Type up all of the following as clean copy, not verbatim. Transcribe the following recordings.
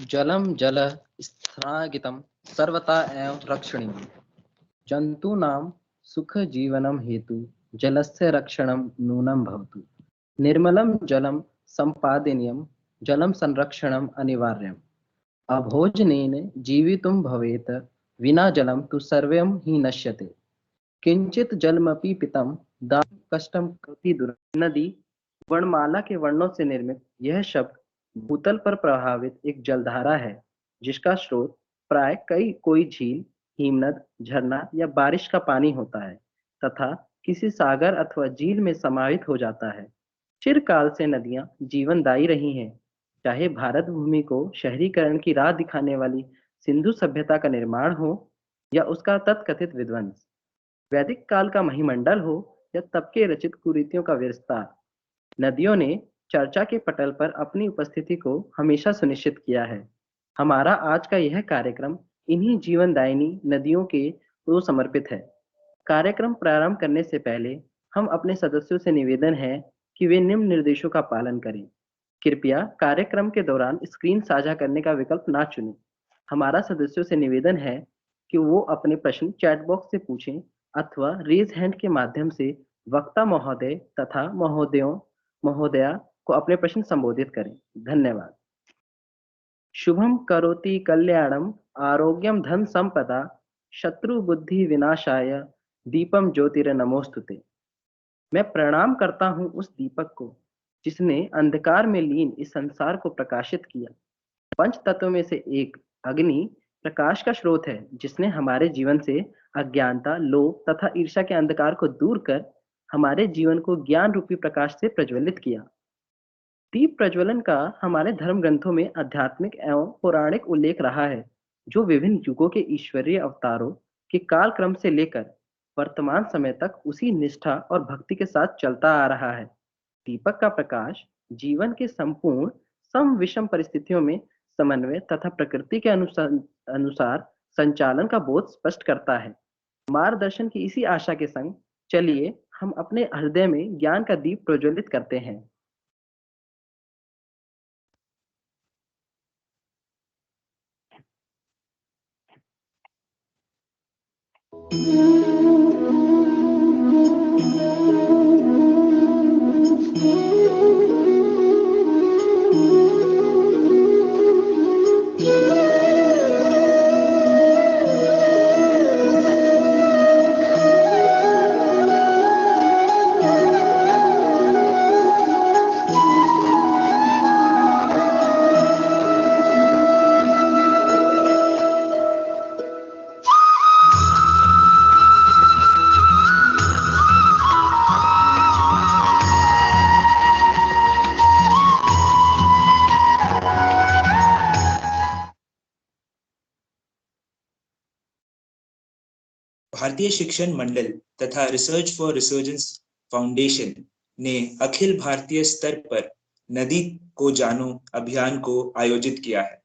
जलं जलः स्थगितं सर्वथा एव रक्षणीयम्। जन्तूनां सुखजीवनं हेतु जलस्य रक्षणं नूनं भवतु। निर्मलं जलं सम्पादनीयं, जलं संरक्षणम् अनिवार्यम्। अभोजनेन जीवितुं भवेत्, विना जलं तु सर्वं हि नश्यते। किंचित जलमपि पितं दाहं कष्टं करोति दुर्लभम्। नदी वर्णमाला के वर्णों से निर्मित यह शब्द भूतल पर प्रभावित एक जलधारा है, जिसका स्रोत प्राय कई कोई झील, हिमनद, झरना या बारिश का पानी होता है तथा किसी सागर अथवा झील में समाहित हो जाता है। चिरकाल से नदियां जीवनदायी रही हैं, चाहे भारत भूमि को शहरीकरण की राह दिखाने वाली सिंधु सभ्यता का निर्माण हो या उसका तथाकथित विध्वंस। वैदिक काल का महिमंडल हो या तब के रचित कुरीतियों का विस्तार, नदियों ने चर्चा के पटल पर अपनी उपस्थिति को हमेशा सुनिश्चित किया है। हमारा आज का यह कार्यक्रम इन्हीं जीवनदायिनी नदियों के को समर्पित है। कार्यक्रम प्रारंभ करने से पहले हम अपने सदस्यों से निवेदन है कि वे निम्न निर्देशों का पालन करें। कृपया कार्यक्रम के दौरान स्क्रीन साझा करने का विकल्प ना चुनें। हमारा सदस्यों से निवेदन है कि वो अपने प्रश्न चैट बॉक्स से पूछें अथवा रेज हैंड के माध्यम से वक्ता महोदय तथा महोदयों महोदया को अपने प्रश्न संबोधित करें। धन्यवाद। शुभम करोति कल्याणम आरोग्यम धन संपदा शत्रु बुद्धि विनाशाय दीपम ज्योतिर नमोस्तुते। मैं प्रणाम करता हूँ उस दीपक को जिसने अंधकार में लीन इस संसार को प्रकाशित किया। पंच तत्वों में से एक अग्नि प्रकाश का स्रोत है, जिसने हमारे जीवन से अज्ञानता, लोभ तथा ईर्ष्या के अंधकार को दूर कर हमारे जीवन को ज्ञान रूपी प्रकाश से प्रज्वलित किया। दीप प्रज्वलन का हमारे धर्म ग्रंथों में आध्यात्मिक एवं पौराणिक उल्लेख रहा है, जो विभिन्न युगों के ईश्वरीय अवतारों के काल क्रम से लेकर वर्तमान समय तक उसी निष्ठा और भक्ति के साथ चलता आ रहा है। दीपक का प्रकाश जीवन के संपूर्ण सम विषम परिस्थितियों में समन्वय तथा प्रकृति के अनुसार अनुसार संचालन का बोध स्पष्ट करता है। मार्गदर्शन की इसी आशा के संग चलिए हम अपने हृदय में ज्ञान का दीप प्रज्वलित करते हैं। भारतीय शिक्षण मंडल तथा रिसर्च फॉर रिसर्जेंस फाउंडेशन ने अखिल भारतीय स्तर पर नदी को जानो अभियान को आयोजित किया है।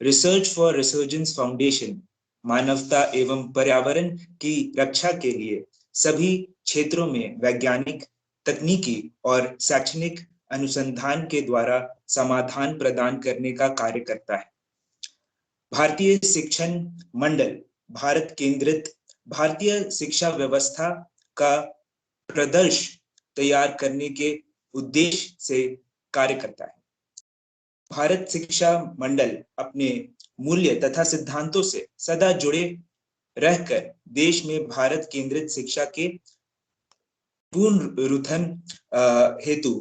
रिसर्च फॉर रिसर्जेंस फाउंडेशन मानवता एवं पर्यावरण की रक्षा के लिए सभी क्षेत्रों में वैज्ञानिक, तकनीकी और शैक्षणिक अनुसंधान के द्वारा समाधान प्रदान करने का कार्य करता है। भारतीय शिक्षण मंडल भारत केंद्रित भारतीय शिक्षा व्यवस्था का प्रदर्श तैयार करने के उद्देश्य से कार्य करता है। भारत शिक्षा मंडल अपने मूल्य तथा सिद्धांतों से सदा जुड़े रहकर देश में भारत केंद्रित शिक्षा के पुनरुत्थान हेतु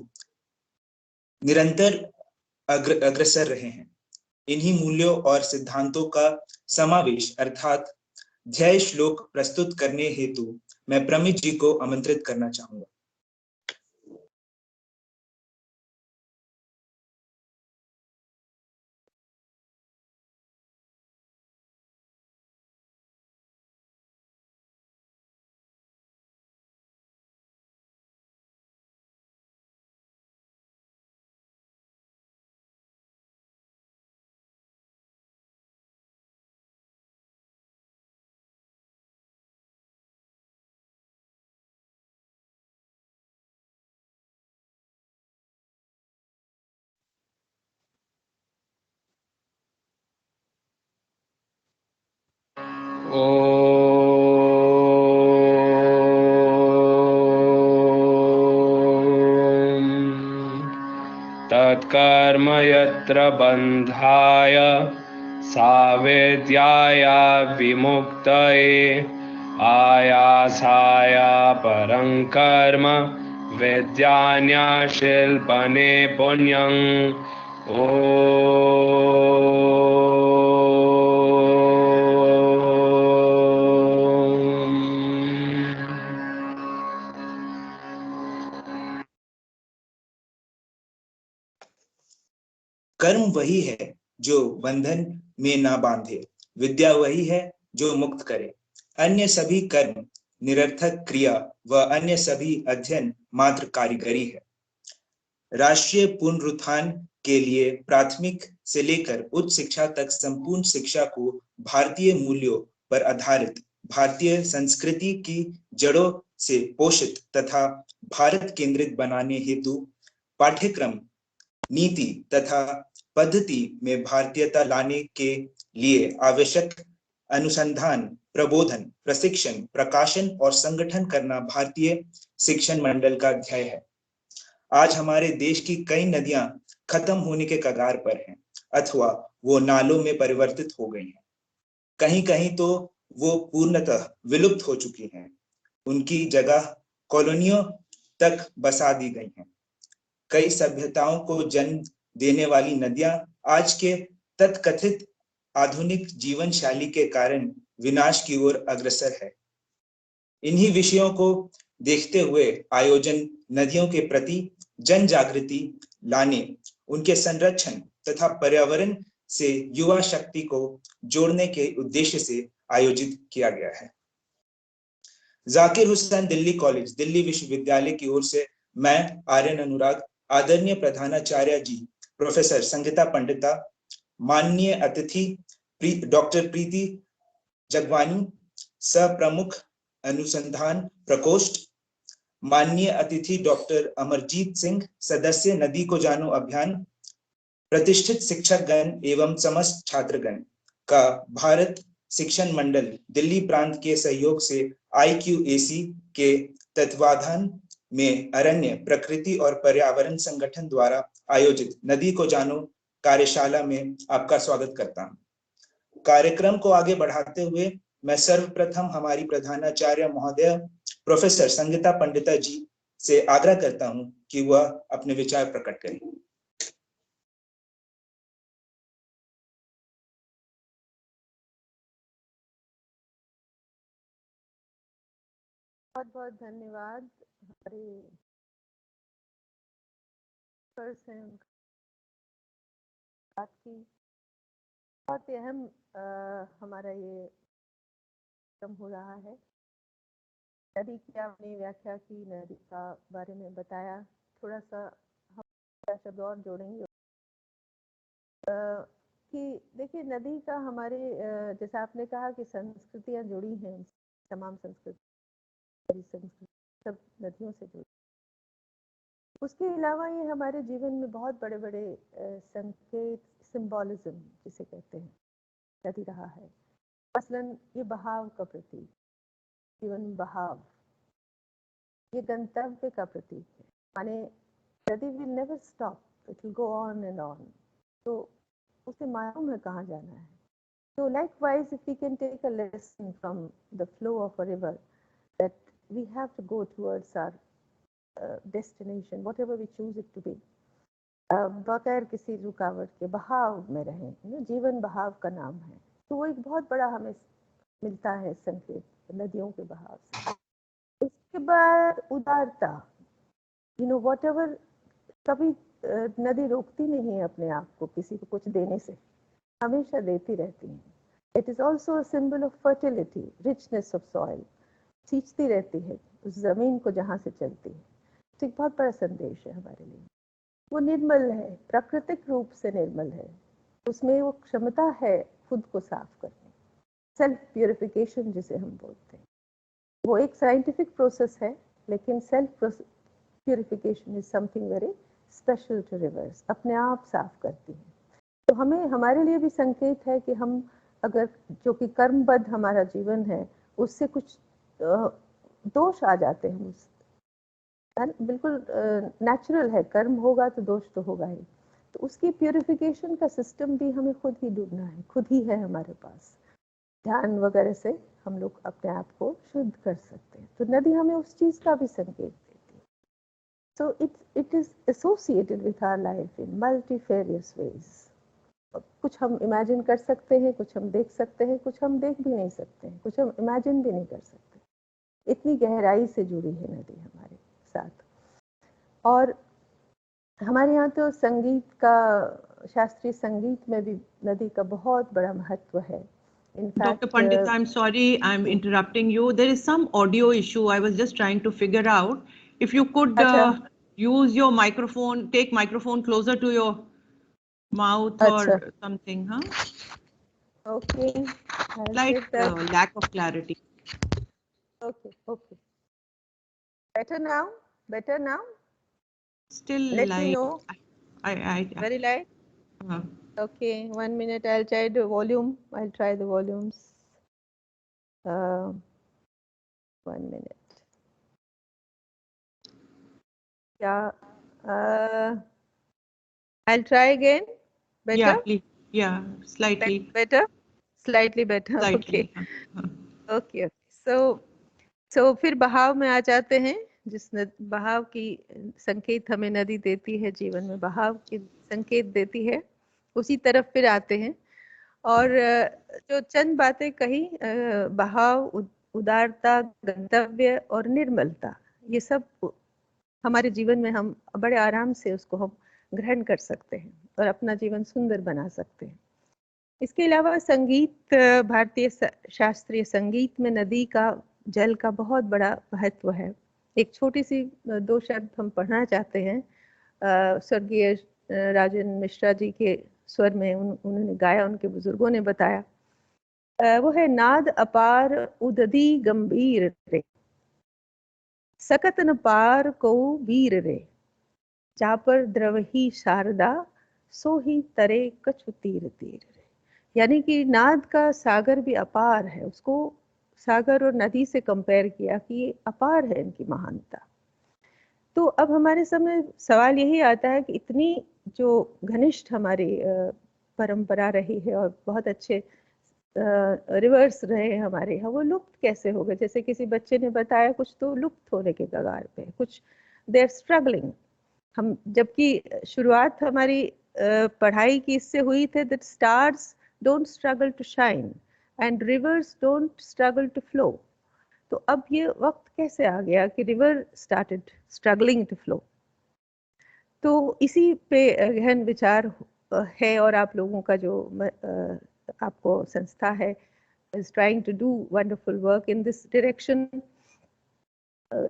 निरंतर अग्रसर रहे हैं। इन्हीं मूल्यों और सिद्धांतों का समावेश अर्थात ध्येय श्लोक प्रस्तुत करने हेतु मैं प्रमित जी को आमंत्रित करना चाहूंगा। तत्कर्म यत्र बन्धाय सावेद्याया विमुक्तये आयासाय परं कर्म विद्यान्याशिल्पने पुण्यं कर्म वही है जो बंधन में ना बांधे, विद्या वही है जो मुक्त करे। अन्य सभी कर्म निरर्थक क्रिया व अन्य सभी अध्ययन मात्र कारीगरी है। राष्ट्रीय पुनरुत्थान के लिए प्राथमिक से लेकर उच्च शिक्षा तक संपूर्ण शिक्षा को भारतीय मूल्यों पर आधारित भारतीय संस्कृति की जड़ों से पोषित तथा भारत केंद्रित बनाने हेतु पाठ्यक्रम, नीति तथा पद्धति में भारतीयता लाने के लिए आवश्यक अनुसंधान, प्रबोधन, प्रशिक्षण, प्रकाशन और संगठन करना भारतीय शिक्षण मंडल का ध्येय है। आज हमारे देश की कई नदियां खत्म होने के कगार पर हैं अथवा वो नालों में परिवर्तित हो गई हैं। कहीं कहीं तो वो पूर्णतः विलुप्त हो चुकी हैं। उनकी जगह कॉलोनियों तक बसा दी गई हैं। कई सभ्यताओं को जन्म देने वाली नदियां आज के तथकथित आधुनिक जीवन शैली के कारण विनाश की ओर अग्रसर है। इन्हीं विषयों को देखते हुए आयोजन नदियों के प्रति जन जागृति लाने, उनके संरक्षण तथा पर्यावरण से युवा शक्ति को जोड़ने के उद्देश्य से आयोजित किया गया है। जाकिर हुसैन दिल्ली कॉलेज, दिल्ली विश्वविद्यालय की ओर से मैं आर्यन अनुराग, आदरणीय प्रधानाचार्य जी प्रोफेसर संगीता पंडिता, माननीय अतिथि डॉक्टर प्रीति जगवानी, सह प्रमुख अनुसंधान प्रकोष्ठ, माननीय अतिथि डॉक्टर अमरजीत सिंह, सदस्य नदी को जानो अभियान, प्रतिष्ठित शिक्षकगण एवं समस्त छात्रगण का भारत शिक्षण मंडल दिल्ली प्रांत के सहयोग से IQAC के तत्वाधान में अरण्य, प्रकृति और पर्यावरण संगठन द्वारा आयोजित नदी को जानो कार्यशाला में आपका स्वागत करता हूं। कार्यक्रम को आगे बढ़ाते हुए मैं सर्वप्रथम हमारी प्रधानाचार्य महोदय प्रोफेसर संगीता पंडिता जी से आग्रह करता हूं कि वह अपने विचार प्रकट करें। बहुत बहुत धन्यवाद। हमारे बात की बहुत अहम हमारा ये कार्यक्रम हो रहा है। नदी की आपने व्याख्या की, नदी का बारे में बताया, थोड़ा सा हम शब्द और जोड़ेंगे कि देखिए नदी का हमारे जैसा आपने कहा कि संस्कृतियाँ जुड़ी हैं, तमाम संस्कृति सब नदियों से जुड़ी। उसके अलावा ये हमारे जीवन में बहुत बड़े बड़े संकेत, सिंबॉलिज्म जिसे कहते हैं, नदी रहा है। मसलन ये बहाव का प्रतीक, जीवन बहाव, ये गंतव्य का प्रतीक है। माने नदी will never stop, it will go on and on. तो उसे मालूम है कहाँ जाना है। So likewise, if we can take a lesson from the flow of a river, that we have to go towards our destination, whatever we choose it to be, बगैर किसी रुकावट के बहाव में रहें, जीवन बहाव का नाम है। तो वो एक बहुत बड़ा हमें मिलता है संकेत नदियों के बहाव से। उसके बाद उदारता, whatever, कभी नदी रोकती नहीं है अपने आप को किसी को कुछ देने से, हमेशा देती रहती है। It is also a symbol of fertility, richness of soil. सींचती रहती है उस जमीन को जहाँ से चलती है। तो एक बहुत बड़ा संदेश है हमारे लिए। वो निर्मल है, प्राकृतिक रूप से निर्मल है, उसमें वो क्षमता है खुद को साफ करने, सेल्फ प्यूरिफिकेशन जिसे हम बोलते हैं। वो एक साइंटिफिक प्रोसेस है, लेकिन self purification is something very special to rivers, अपने आप साफ करती है। तो हमें, हमारे लिए भी संकेत है कि हम अगर, जो कि कर्मबद्ध हमारा जीवन है, उससे कुछ दोष आ जाते हैं, बिल्कुल नेचुरल है, कर्म होगा तो दोष तो होगा ही। तो उसकी प्यूरिफिकेशन का सिस्टम भी हमें खुद ही ढूंढना है, खुद ही है हमारे पास। ध्यान वगैरह से हम लोग अपने आप को शुद्ध कर सकते हैं। तो नदी हमें उस चीज का भी संकेत देती है। So it is associated with our life in multifarious ways. कुछ हम इमेजिन कर सकते हैं, कुछ हम देख सकते हैं, कुछ हम देख भी नहीं सकते हैं, कुछ हम इमेजिन भी नहीं कर सकते। इतनी गहराई से जुड़ी है नदी हमारे साथ। और हमारे यहाँ तो संगीत का, शास्त्रीय संगीत में भी नदी का बहुत बड़ा महत्व है। Dr. Pandit, I'm sorry, I'm interrupting you. There is some audio issue. I was just trying to figure out if you could use your microphone, take microphone closer to your mouth or something, huh? Okay. Like lack of clarity. Okay. Better now? Better now? Still Let light. me know. Very light? Okay, 1 minute. I'll try the volume. I'll try the volumes. 1 minute. Yeah. I'll try again. Better? Yeah, please. Yeah, slightly. Better? Slightly better. Slightly. Okay. So फिर बहाव में आ जाते हैं। जिस बहाव की संकेत हमें नदी देती है, जीवन में बहाव की संकेत देती है, उसी तरफ फिर आते हैं। और जो चंद बातें कही, बहाव, उदारता, गंतव्य और निर्मलता, ये सब हमारे जीवन में हम बड़े आराम से उसको हम ग्रहण कर सकते हैं और अपना जीवन सुंदर बना सकते हैं। इसके अलावा संगीत, भारतीय शास्त्रीय संगीत में नदी का, जल का बहुत बड़ा महत्व है। एक छोटी सी 2 शब्द हम पढ़ना चाहते हैं। स्वर्गीय राजन मिश्रा जी के स्वर में उन्होंने गाया, उनके बुजुर्गों ने बताया। वो है, नाद अपार उदधी गंभीर रे, सकत न पार को वीर रे, जा पर द्रवही शारदा, सो ही तरे कछु तीर तीर रे। यानी कि नाद का सागर भी अपार है। उसको सागर और नदी से कंपेयर किया कि ये अपार है इनकी महानता। तो अब हमारे सामने सवाल यही आता है कि इतनी जो घनिष्ठ हमारी परंपरा रही है और बहुत अच्छे रिवर्स रहे हमारे यहाँ, वो लुप्त कैसे हो गए? जैसे किसी बच्चे ने बताया, कुछ तो लुप्त होने के कगार पे, कुछ दे आर स्ट्रगलिंग। हम जबकि शुरुआत हमारी पढ़ाई की इससे हुई थे, that stars don't struggle to shine and rivers don't struggle to flow. तो अब ये वक्त कैसे आ गया कि river started struggling to flow? तो इसी पे गहन विचार है। और आप लोगों का जो आपको संस्था है, is trying to do wonderful work in this direction,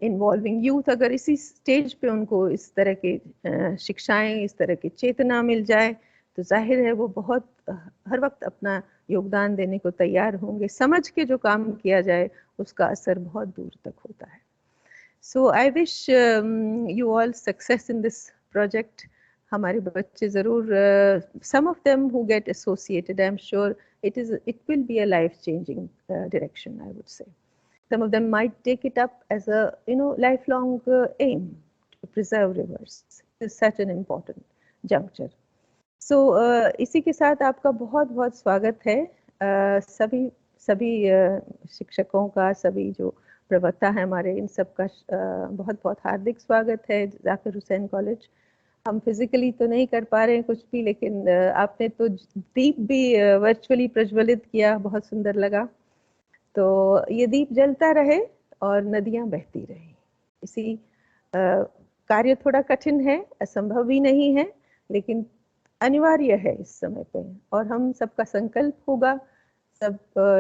involving youth। अगर इसी स्टेज पे उनको इस तरह के शिक्षाएं, इस तरह की चेतना मिल जाए, तो जाहिर है वो बहुत हर वक्त अपना योगदान देने को तैयार होंगे। समझ के जो काम किया जाए उसका असर बहुत दूर तक होता है। So I wish you all success in this project. हमारे बच्चे ज़रूर, some of them who get associated, I'm sure it will be a life-changing direction, I would say. Some of them might take it up as a lifelong aim to preserve rivers. It's such an important juncture. So इसी के साथ आपका बहुत बहुत स्वागत है। सभी शिक्षकों का, सभी जो प्रवक्ता हैं हमारे, इन सब का बहुत बहुत हार्दिक स्वागत है जाकिर हुसैन कॉलेज। हम फिजिकली तो नहीं कर पा रहे हैं कुछ भी, लेकिन आपने तो दीप भी वर्चुअली प्रज्वलित किया, बहुत सुंदर लगा। तो ये दीप जलता रहे और नदियां बहती रहे। इसी कार्य थोड़ा कठिन है, असंभव भी नहीं है, लेकिन अनिवार्य है इस समय पे। और हम सबका संकल्प होगा, सब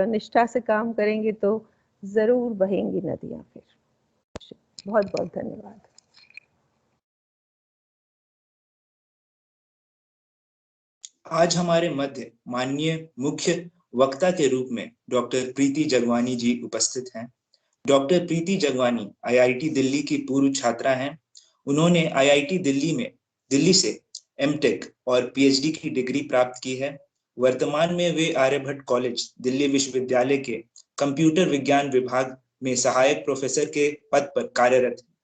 निष्ठा से काम करेंगे तो जरूर बहेंगी नदियां फिर। बहुत बहुत धन्यवाद। आज हमारे मध्य माननीय मुख्य वक्ता के रूप में डॉक्टर प्रीति जगवानी जी उपस्थित हैं। डॉक्टर प्रीति जगवानी आईआईटी दिल्ली की पूर्व छात्रा हैं। उन्होंने आईआईटी दिल्ली से एमटेक और पीएचडी की डिग्री प्राप्त की है। वर्तमान में वे आर्यभट्ट कॉलेज दिल्ली विश्वविद्यालय के कंप्यूटर विज्ञान विभाग में सहायक प्रोफेसर के पद पर कार्यरत हैं।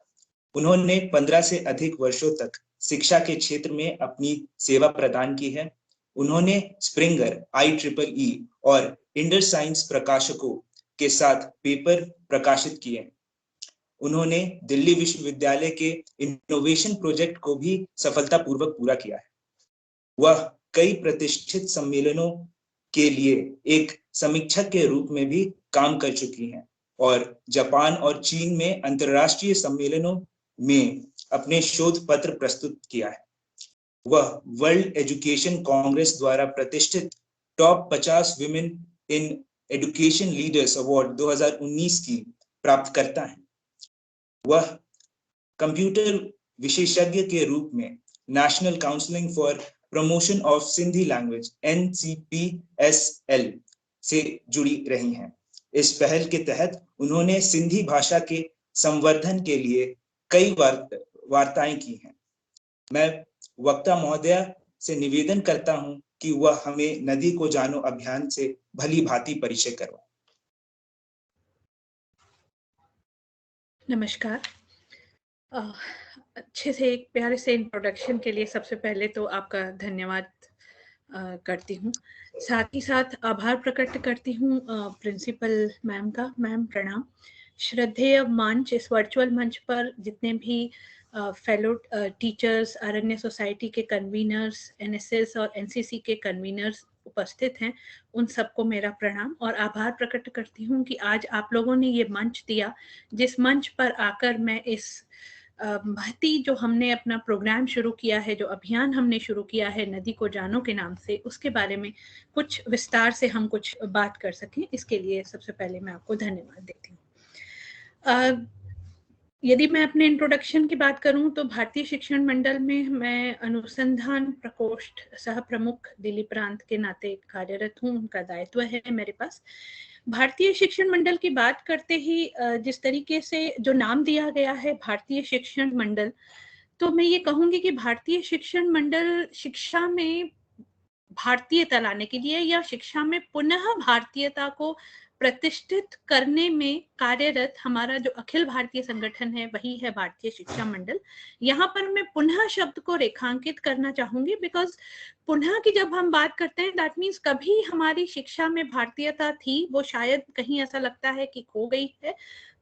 उन्होंने 15 से अधिक वर्षों तक शिक्षा के क्षेत्र में अपनी सेवा प्रदान की है। उन्होंने स्प्रिंगर, IEEE और इंडर साइंस प्रकाशकों के साथ पेपर प्रकाशित किए। उन्होंने दिल्ली विश्वविद्यालय के इनोवेशन प्रोजेक्ट को भी सफलतापूर्वक पूरा किया है। वह कई प्रतिष्ठित सम्मेलनों के लिए एक समीक्षक के रूप में भी काम कर चुकी हैं और जापान और चीन में अंतर्राष्ट्रीय सम्मेलनों में अपने शोध पत्र प्रस्तुत किया है। वह वर्ल्ड एजुकेशन कांग्रेस द्वारा प्रतिष्ठित top 50 women in education leaders award 2019 की प्राप्तकर्ता हैं। वह कंप्यूटर विशेषज्ञ के रूप में national counselling for promotion of Sindhi language NCPSL से जुड़ी रही हैं। इस पहल के तहत उन्होंने सिंधी भाषा के संवर्धन के लिए कई वार्ताएं की हैं। मैं वक्ता महोदया से निवेदन करता हूं कि वह हमें नदी को जानो अभियान से भली भांति परिचय करवाएं। नमस्कार। अच्छे से एक प्यारे से इंट्रोडक्शन के लिए सबसे पहले तो आपका धन्यवाद करती हूँ। साथ ही साथ आभार प्रकट करती हूँ प्रिंसिपल मैम का। मैम प्रणाम। श्रद्धेय मंच, इस वर्चुअल मंच पर जितने भी फेलो टीचर्स, आरण्य सोसाइटी के कन्वीनर्स, NSS और NCC के कन्वीनर्स उपस्थित हैं, उन सबको मेरा प्रणाम और आभार प्रकट करती हूँ कि आज आप लोगों ने ये मंच दिया, जिस मंच पर आकर मैं इस महती जो हमने अपना प्रोग्राम शुरू किया है, जो अभियान हमने शुरू किया है नदी को जानो के नाम से, उसके बारे में कुछ विस्तार से हम कुछ बात कर सकें। इसके लिए सबसे पहले मैं आपको धन्यवाद देती हूँ। यदि मैं अपने इंट्रोडक्शन की बात करूं तो भारतीय शिक्षण मंडल में मैं अनुसंधान प्रकोष्ठ सह प्रमुख दिल्ली प्रांत के नाते कार्यरत हूं। उनका दायित्व है मेरे पास। भारतीय शिक्षण मंडल की बात करते ही जिस तरीके से जो नाम दिया गया है भारतीय शिक्षण मंडल, तो मैं ये कहूंगी कि भारतीय शिक्षण मंडल शिक्षा में भारतीयता लाने के लिए या शिक्षा में पुनः भारतीयता को प्रतिष्ठित करने में कार्यरत हमारा जो अखिल भारतीय संगठन है, वही है भारतीय शिक्षा मंडल। यहाँ पर मैं पुनः शब्द को रेखांकित करना चाहूंगी, बिकॉज पुनः की जब हम बात करते हैं, दैट मीन्स कभी हमारी शिक्षा में भारतीयता थी, वो शायद कहीं ऐसा लगता है कि खो गई है।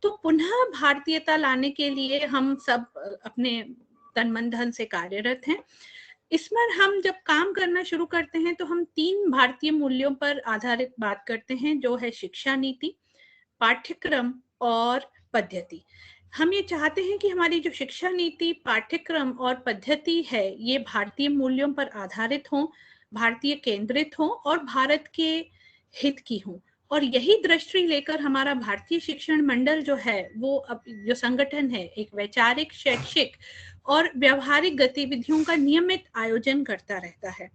तो पुनः भारतीयता लाने के लिए हम सब अपने तन मन धन से कार्यरत हैं। इसमें हम जब काम करना शुरू करते हैं तो हम 3 भारतीय मूल्यों पर आधारित बात करते हैं, जो है शिक्षा नीति, पाठ्यक्रम और पद्धति। हम ये चाहते हैं कि हमारी जो शिक्षा नीति, पाठ्यक्रम और पद्धति है, ये भारतीय मूल्यों पर आधारित हों, भारतीय केंद्रित हों और भारत के हित की हों। और यही दृष्टि लेकर हमारा भारतीय शिक्षण मंडल जो है, वो जो संगठन है, एक वैचारिक, शैक्षिक और व्यवहारिक गतिविधियों का नियमित आयोजन करता रहता है।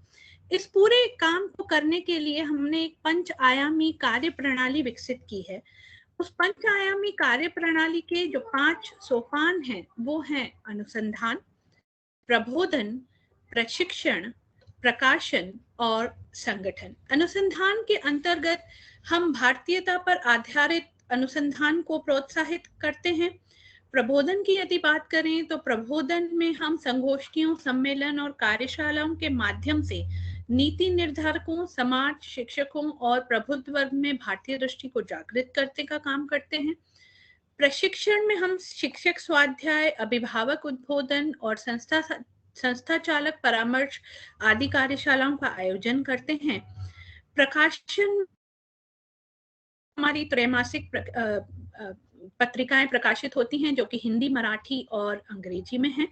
इस पूरे काम को करने के लिए हमने एक 5 आयामी कार्य प्रणाली विकसित की है। उस 5 आयामी कार्य प्रणाली के जो 5 सोपान हैं, वो हैं अनुसंधान, प्रबोधन, प्रशिक्षण, प्रकाशन और संगठन। अनुसंधान के अंतर्गत हम भारतीयता पर आधारित अनुसंधान को प्रोत्साहित करते हैं। प्रबोधन की यदि बात करें तो प्रबोधन में हम संगोष्ठियों, सम्मेलन और कार्यशालाओं के माध्यम से नीति निर्धारकों, समाज, शिक्षकों और प्रबुद्ध वर्ग में भारतीय दृष्टि को जागृत करने का काम करते हैं। प्रशिक्षण में हम शिक्षक स्वाध्याय, अभिभावक उद्बोधन और संस्था चालक परामर्श आदि कार्यशालाओं का आयोजन करते हैं। प्रकाशन हमारी त्रैमासिक पत्रिकाएं प्रकाशित होती हैं, जो कि हिंदी, मराठी और अंग्रेजी में हैं।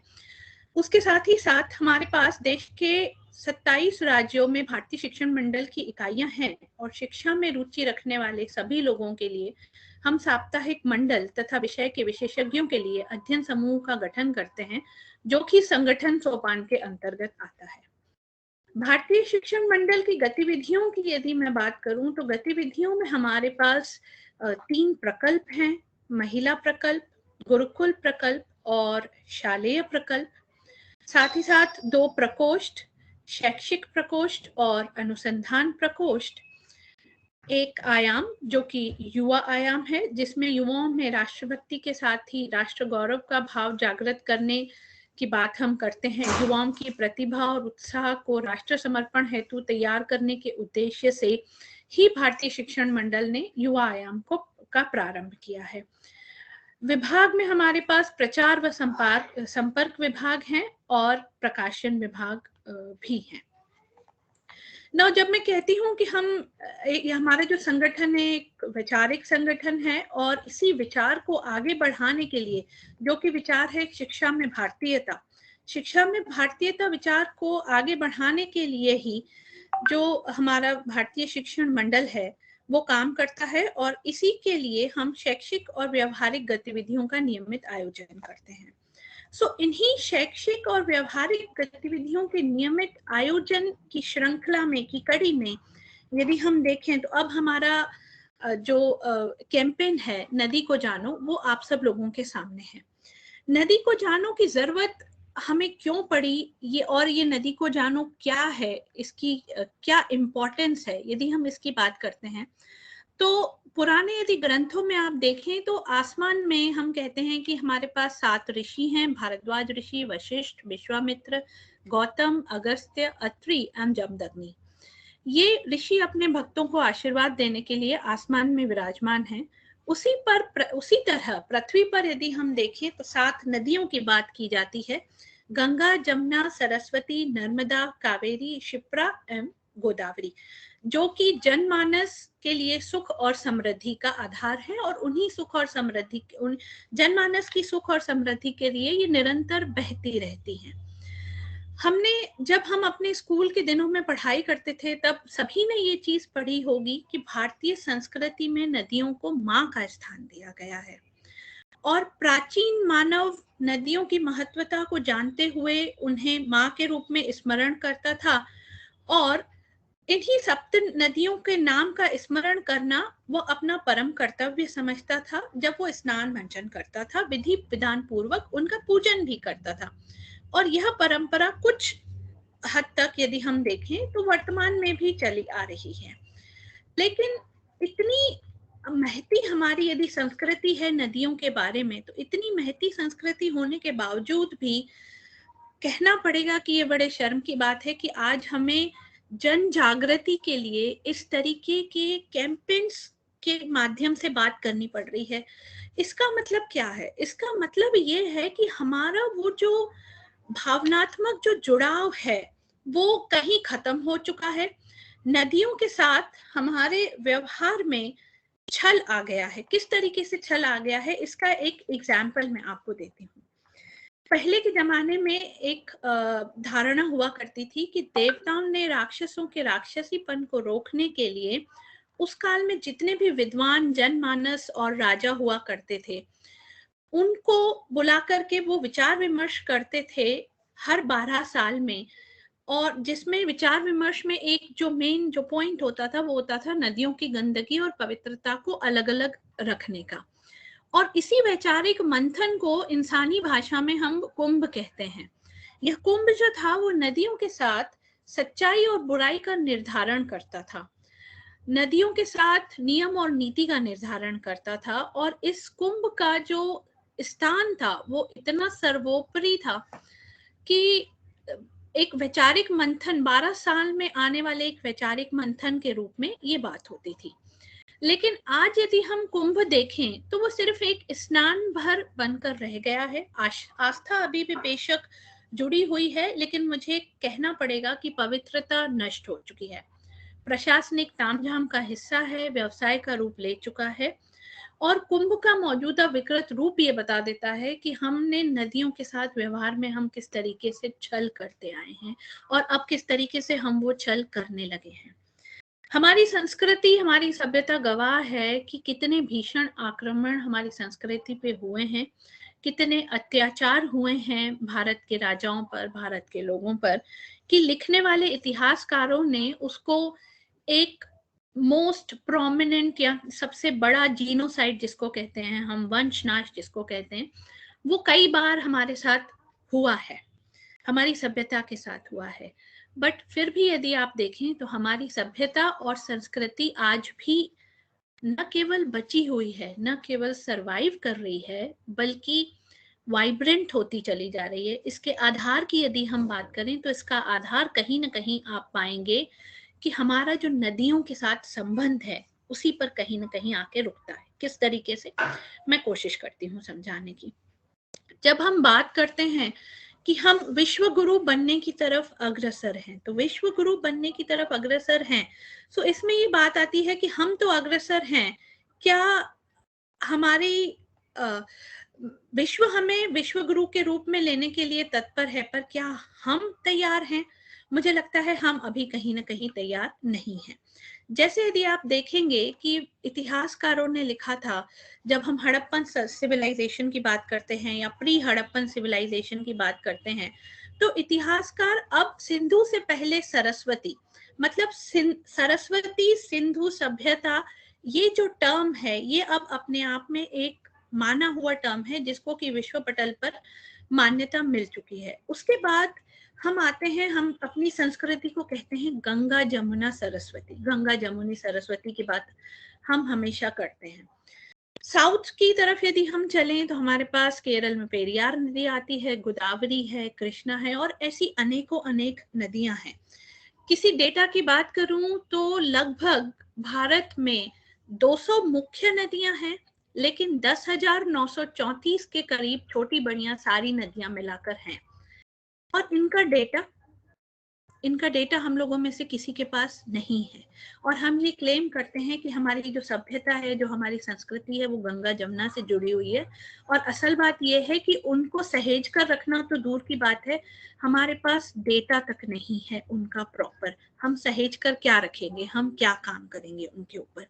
उसके साथ ही साथ हमारे पास देश के 27 राज्यों में भारतीय शिक्षण मंडल की इकाइयां हैं और शिक्षा में रुचि रखने वाले सभी लोगों के लिए हम साप्ताहिक मंडल तथा विषय के विशेषज्ञों के लिए अध्ययन समूह का गठन करते हैं, जो कि संगठन सोपान के अंतर्गत आता है। भारतीय शिक्षण मंडल की गतिविधियों की यदि मैं बात करूं तो गतिविधियों में हमारे पास 3 प्रकल्प हैं: महिला प्रकल्प, गुरुकुल प्रकल्प और शालेय प्रकल्प। साथ ही साथ 2 प्रकोष्ठ, शैक्षिक प्रकोष्ठ और अनुसंधान प्रकोष्ठ। एक आयाम जो कि युवा आयाम है, जिसमें युवाओं में राष्ट्रभक्ति के साथ ही राष्ट्र गौरव का भाव जागृत करने की बात हम करते हैं। युवाओं की प्रतिभा और उत्साह को राष्ट्र समर्पण हेतु तैयार करने के उद्देश्य से ही भारतीय शिक्षण मंडल ने युवा आयाम का प्रारंभ किया है। विभाग में हमारे पास प्रचार व संपर्क विभाग हैं और प्रकाशन विभाग भी हैं। ना जब मैं कहती हूँ कि हमारा जो संगठन है एक वैचारिक संगठन है, और इसी विचार को आगे बढ़ाने के लिए, जो कि विचार है शिक्षा में भारतीयता विचार को आगे बढ़ाने के लिए ही जो हमारा भारतीय शिक्षण मंडल है वो काम करता है, और इसी के लिए हम शैक्षिक और व्यवहारिक गतिविधियों का नियमित आयोजन करते हैं। इन्हीं शैक्षिक और व्यवहारिक गतिविधियों के नियमित आयोजन की श्रृंखला में, की कड़ी में यदि हम देखें तो अब हमारा जो कैंपेन है नदी को जानो, वो आप सब लोगों के सामने है। नदी को जानो की जरूरत हमें क्यों पड़ी, ये नदी को जानो क्या है, इसकी क्या इम्पोर्टेंस है, यदि हम इसकी बात करते हैं तो पुराने यदि ग्रंथों में आप देखें तो आसमान में हम कहते हैं कि हमारे पास 7 ऋषि हैं, भारद्वाज ऋषि, वशिष्ठ, विश्वामित्र, गौतम, अगस्त्य, अत्रि एवं जमदग्नि। ये ऋषि अपने भक्तों को आशीर्वाद देने के लिए आसमान में विराजमान हैं। उसी तरह पृथ्वी पर यदि हम देखें तो 7 नदियों की बात की जाती है, गंगा, जमुना, सरस्वती, नर्मदा, कावेरी, क्षिप्रा एवं गोदावरी, जो कि जनमानस के लिए सुख और समृद्धि का आधार है, और उन्हीं सुख और समृद्धि, जनमानस की सुख और समृद्धि के लिए ये निरंतर बहती रहती हैं। जब हम अपने स्कूल के दिनों में पढ़ाई करते थे तब सभी ने ये चीज पढ़ी होगी कि भारतीय संस्कृति में नदियों को माँ का स्थान दिया गया है, और प्राचीन मानव नदियों की महत्वता को जानते हुए उन्हें माँ के रूप में स्मरण करता था, और इन्हीं 7 नदियों के नाम का स्मरण करना वो अपना परम कर्तव्य समझता था। जब वो स्नान मंचन करता था, विधि विधान पूर्वक उनका पूजन भी करता था, और यह परंपरा कुछ हद तक यदि हम देखें तो वर्तमान में भी चली आ रही है। लेकिन इतनी महती हमारी यदि संस्कृति है नदियों के बारे में, तो इतनी महती संस्कृति होने के बावजूद भी कहना पड़ेगा कि ये बड़े शर्म की बात है कि आज हमें जन जागृति के लिए इस तरीके के कैंपेन्स के माध्यम से बात करनी पड़ रही है। इसका मतलब क्या है? इसका मतलब ये है कि हमारा वो जो भावनात्मक जो जुड़ाव है वो कहीं खत्म हो चुका है। नदियों के साथ हमारे व्यवहार में छल आ गया है। किस तरीके से छल आ गया है, इसका एक एग्जाम्पल मैं आपको देती हूँ। पहले के जमाने में एक धारणा हुआ करती थी कि देवताओं ने राक्षसों के राक्षसीपन को रोकने के लिए उस काल में जितने भी विद्वान जनमानस और राजा हुआ करते थे उनको बुला करके वो विचार विमर्श करते थे हर 12 साल में, और जिसमें विचार विमर्श में एक जो मेन जो पॉइंट होता था वो होता था नदियों की गंदगी और पवित्रता को अलग अलग रखने का। और इसी वैचारिक मंथन को इंसानी भाषा में हम कुंभ कहते हैं। यह कुंभ जो था वो नदियों के साथ सच्चाई और बुराई का निर्धारण करता था, नदियों के साथ नियम और नीति का निर्धारण करता था, और इस कुंभ का जो स्थान था वो इतना सर्वोपरि था कि एक वैचारिक मंथन 12 साल में आने वाले एक वैचारिक मंथन के रूप में ये बात होती थी। लेकिन आज यदि हम कुंभ देखें तो वो सिर्फ एक स्नान भर बनकर रह गया है। आस्था अभी भी बेशक जुड़ी हुई है, लेकिन मुझे कहना पड़ेगा कि पवित्रता नष्ट हो चुकी है, प्रशासनिक तामझाम का हिस्सा है, व्यवसाय का रूप ले चुका है, और कुंभ का मौजूदा विकृत रूप ये बता देता है कि हमने नदियों के साथ व्यवहार में हम किस तरीके से छल करते आए हैं, और अब किस तरीके से हम वो छल करने लगे हैं। हमारी संस्कृति, हमारी सभ्यता गवाह है कि कितने भीषण आक्रमण हमारी संस्कृति पे हुए हैं, कितने अत्याचार हुए हैं भारत के राजाओं पर, भारत के लोगों पर, कि लिखने वाले इतिहासकारों ने उसको एक मोस्ट प्रोमिनेंट या सबसे बड़ा जीनोसाइड जिसको कहते हैं हम, वंशनाश जिसको कहते हैं, वो कई बार हमारे साथ हुआ है। हमारी सभ्यता के साथ हुआ है। बट फिर भी यदि आप देखें तो हमारी सभ्यता और संस्कृति आज भी न केवल बची हुई है, न केवल सरवाइव कर रही है, बल्कि वाइब्रेंट होती चली जा रही है। इसके आधार की यदि हम बात करें तो इसका आधार कहीं ना कहीं आप पाएंगे कि हमारा जो नदियों के साथ संबंध है उसी पर कहीं ना कहीं आके रुकता है। किस तरीके से, मैं कोशिश करती हूँ समझाने की। जब हम बात करते हैं कि हम विश्व गुरु बनने की तरफ अग्रसर हैं, तो विश्व गुरु बनने की तरफ अग्रसर हैं, तो इसमें ये बात आती है कि हम तो अग्रसर हैं, क्या हमारी विश्व हमें विश्व गुरु के रूप में लेने के लिए तत्पर है, पर क्या हम तैयार हैं? मुझे लगता है हम अभी कहीं ना कहीं तैयार नहीं हैं। जैसे यदि आप देखेंगे कि इतिहासकारों ने लिखा था, जब हम हड़प्पन सिविलाइजेशन की बात करते हैं या प्री हड़प्पन सिविलाइजेशन की बात करते हैं, तो इतिहासकार अब सिंधु से पहले सरस्वती, मतलब सरस्वती सिंधु सभ्यता, ये जो टर्म है ये अब अपने आप में एक माना हुआ टर्म है जिसको कि विश्व पटल पर मान्यता मिल चुकी है। उसके बाद हम आते हैं, हम अपनी संस्कृति को कहते हैं गंगा जमुना सरस्वती। गंगा जमुनी सरस्वती की बात हम हमेशा करते हैं। साउथ की तरफ यदि हम चलें तो हमारे पास केरल में पेरियार नदी आती है, गोदावरी है, कृष्णा है और ऐसी अनेकों अनेक नदियां हैं। किसी डेटा की बात करूं तो लगभग भारत में 200 मुख्य नदियां हैं, लेकिन 10,934 के करीब छोटी बड़ियां सारी नदियां मिलाकर हैं। और इनका डेटा हम लोगों में से किसी के पास नहीं है। और हम ये क्लेम करते हैं कि हमारी जो सभ्यता है, जो हमारी संस्कृति है, वो गंगा जमुना से जुड़ी हुई है। और असल बात यह है कि उनको सहेज कर रखना तो दूर की बात है, हमारे पास डेटा तक नहीं है उनका प्रॉपर। हम सहेज कर क्या रखेंगे, हम क्या काम करेंगे उनके ऊपर।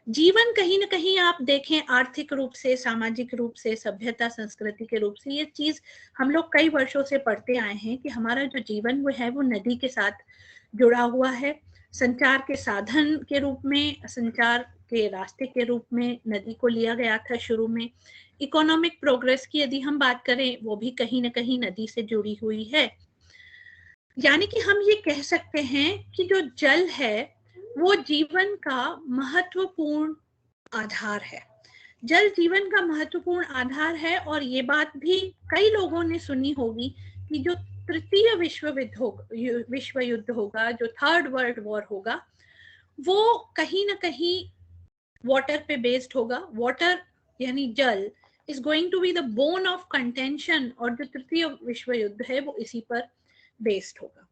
जीवन कहीं ना कहीं आप देखें आर्थिक रूप से, सामाजिक रूप से, सभ्यता संस्कृति के रूप से, ये चीज हम लोग कई वर्षों से पढ़ते आए हैं कि हमारा जो जीवन वो है वो नदी के साथ जुड़ा हुआ है। संचार के साधन के रूप में, संचार के रास्ते के रूप में नदी को लिया गया था शुरू में। इकोनॉमिक प्रोग्रेस की यदि हम बात करें वो भी कहीं ना कहीं नदी से जुड़ी हुई है। यानी कि हम ये कह सकते हैं कि जो जल है वो जीवन का महत्वपूर्ण आधार है। जल जीवन का महत्वपूर्ण आधार है। और ये बात भी कई लोगों ने सुनी होगी कि जो तृतीय विश्व युद्ध होगा, जो थर्ड वर्ल्ड वॉर होगा, वो कहीं ना कहीं वाटर पे बेस्ड होगा। वाटर यानी जल is going to be the bone of contention, और जो तृतीय विश्व युद्ध है वो इसी पर बेस्ड होगा।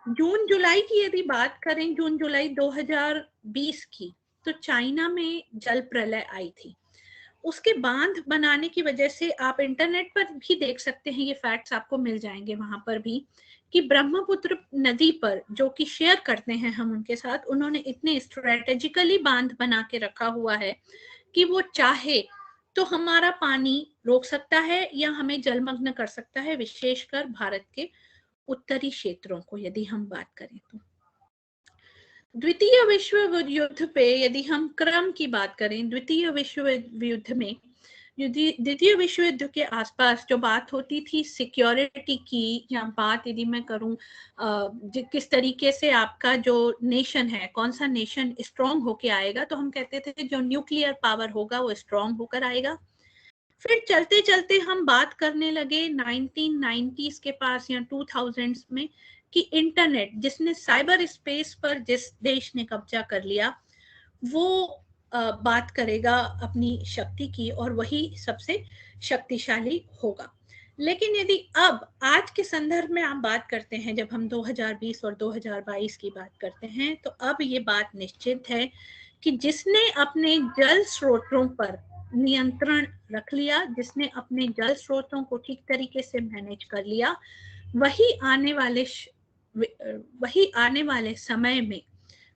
जून जुलाई की यदि बात करें, जून जुलाई 2020 की, तो चाइना में जल प्रलय आई थी। उसके बांध बनाने की वजह से, आप इंटरनेट पर भी देख सकते हैं, ये फैक्ट्स आपको मिल जाएंगे वहां पर भी, कि ब्रह्मपुत्र नदी पर जो कि शेयर करते हैं हम उनके साथ, उन्होंने इतने स्ट्रेटेजिकली बांध बना के रखा हुआ है कि वो चाहे तो हमारा पानी रोक सकता है या हमें जलमग्न कर सकता है, विशेषकर भारत के उत्तरी क्षेत्रों को यदि हम बात करें तो। द्वितीय विश्व युद्ध पे यदि हम क्रम की बात करें, द्वितीय विश्व युद्ध के आसपास जो बात होती थी सिक्योरिटी की, या बात यदि मैं करूं किस तरीके से आपका जो नेशन है, कौन सा नेशन स्ट्रांग होके आएगा, तो हम कहते थे जो न्यूक्लियर पावर होगा वो स्ट्रांग होकर आएगा। फिर चलते चलते हम बात करने लगे 1990s के पास या 2000s में कि इंटरनेट, जिसने साइबर स्पेस पर जिस देश ने कब्जा कर लिया, वो बात करेगा अपनी शक्ति की और वही सबसे शक्तिशाली होगा। लेकिन यदि अब आज के संदर्भ में आप बात करते हैं, जब हम 2020 और 2022 की बात करते हैं, तो अब ये बात निश्चित है कि जिसने अपने जल स्रोतों पर नियंत्रण रख लिया, जिसने अपने जल स्रोतों को ठीक तरीके से मैनेज कर लिया, वही आने वाले समय में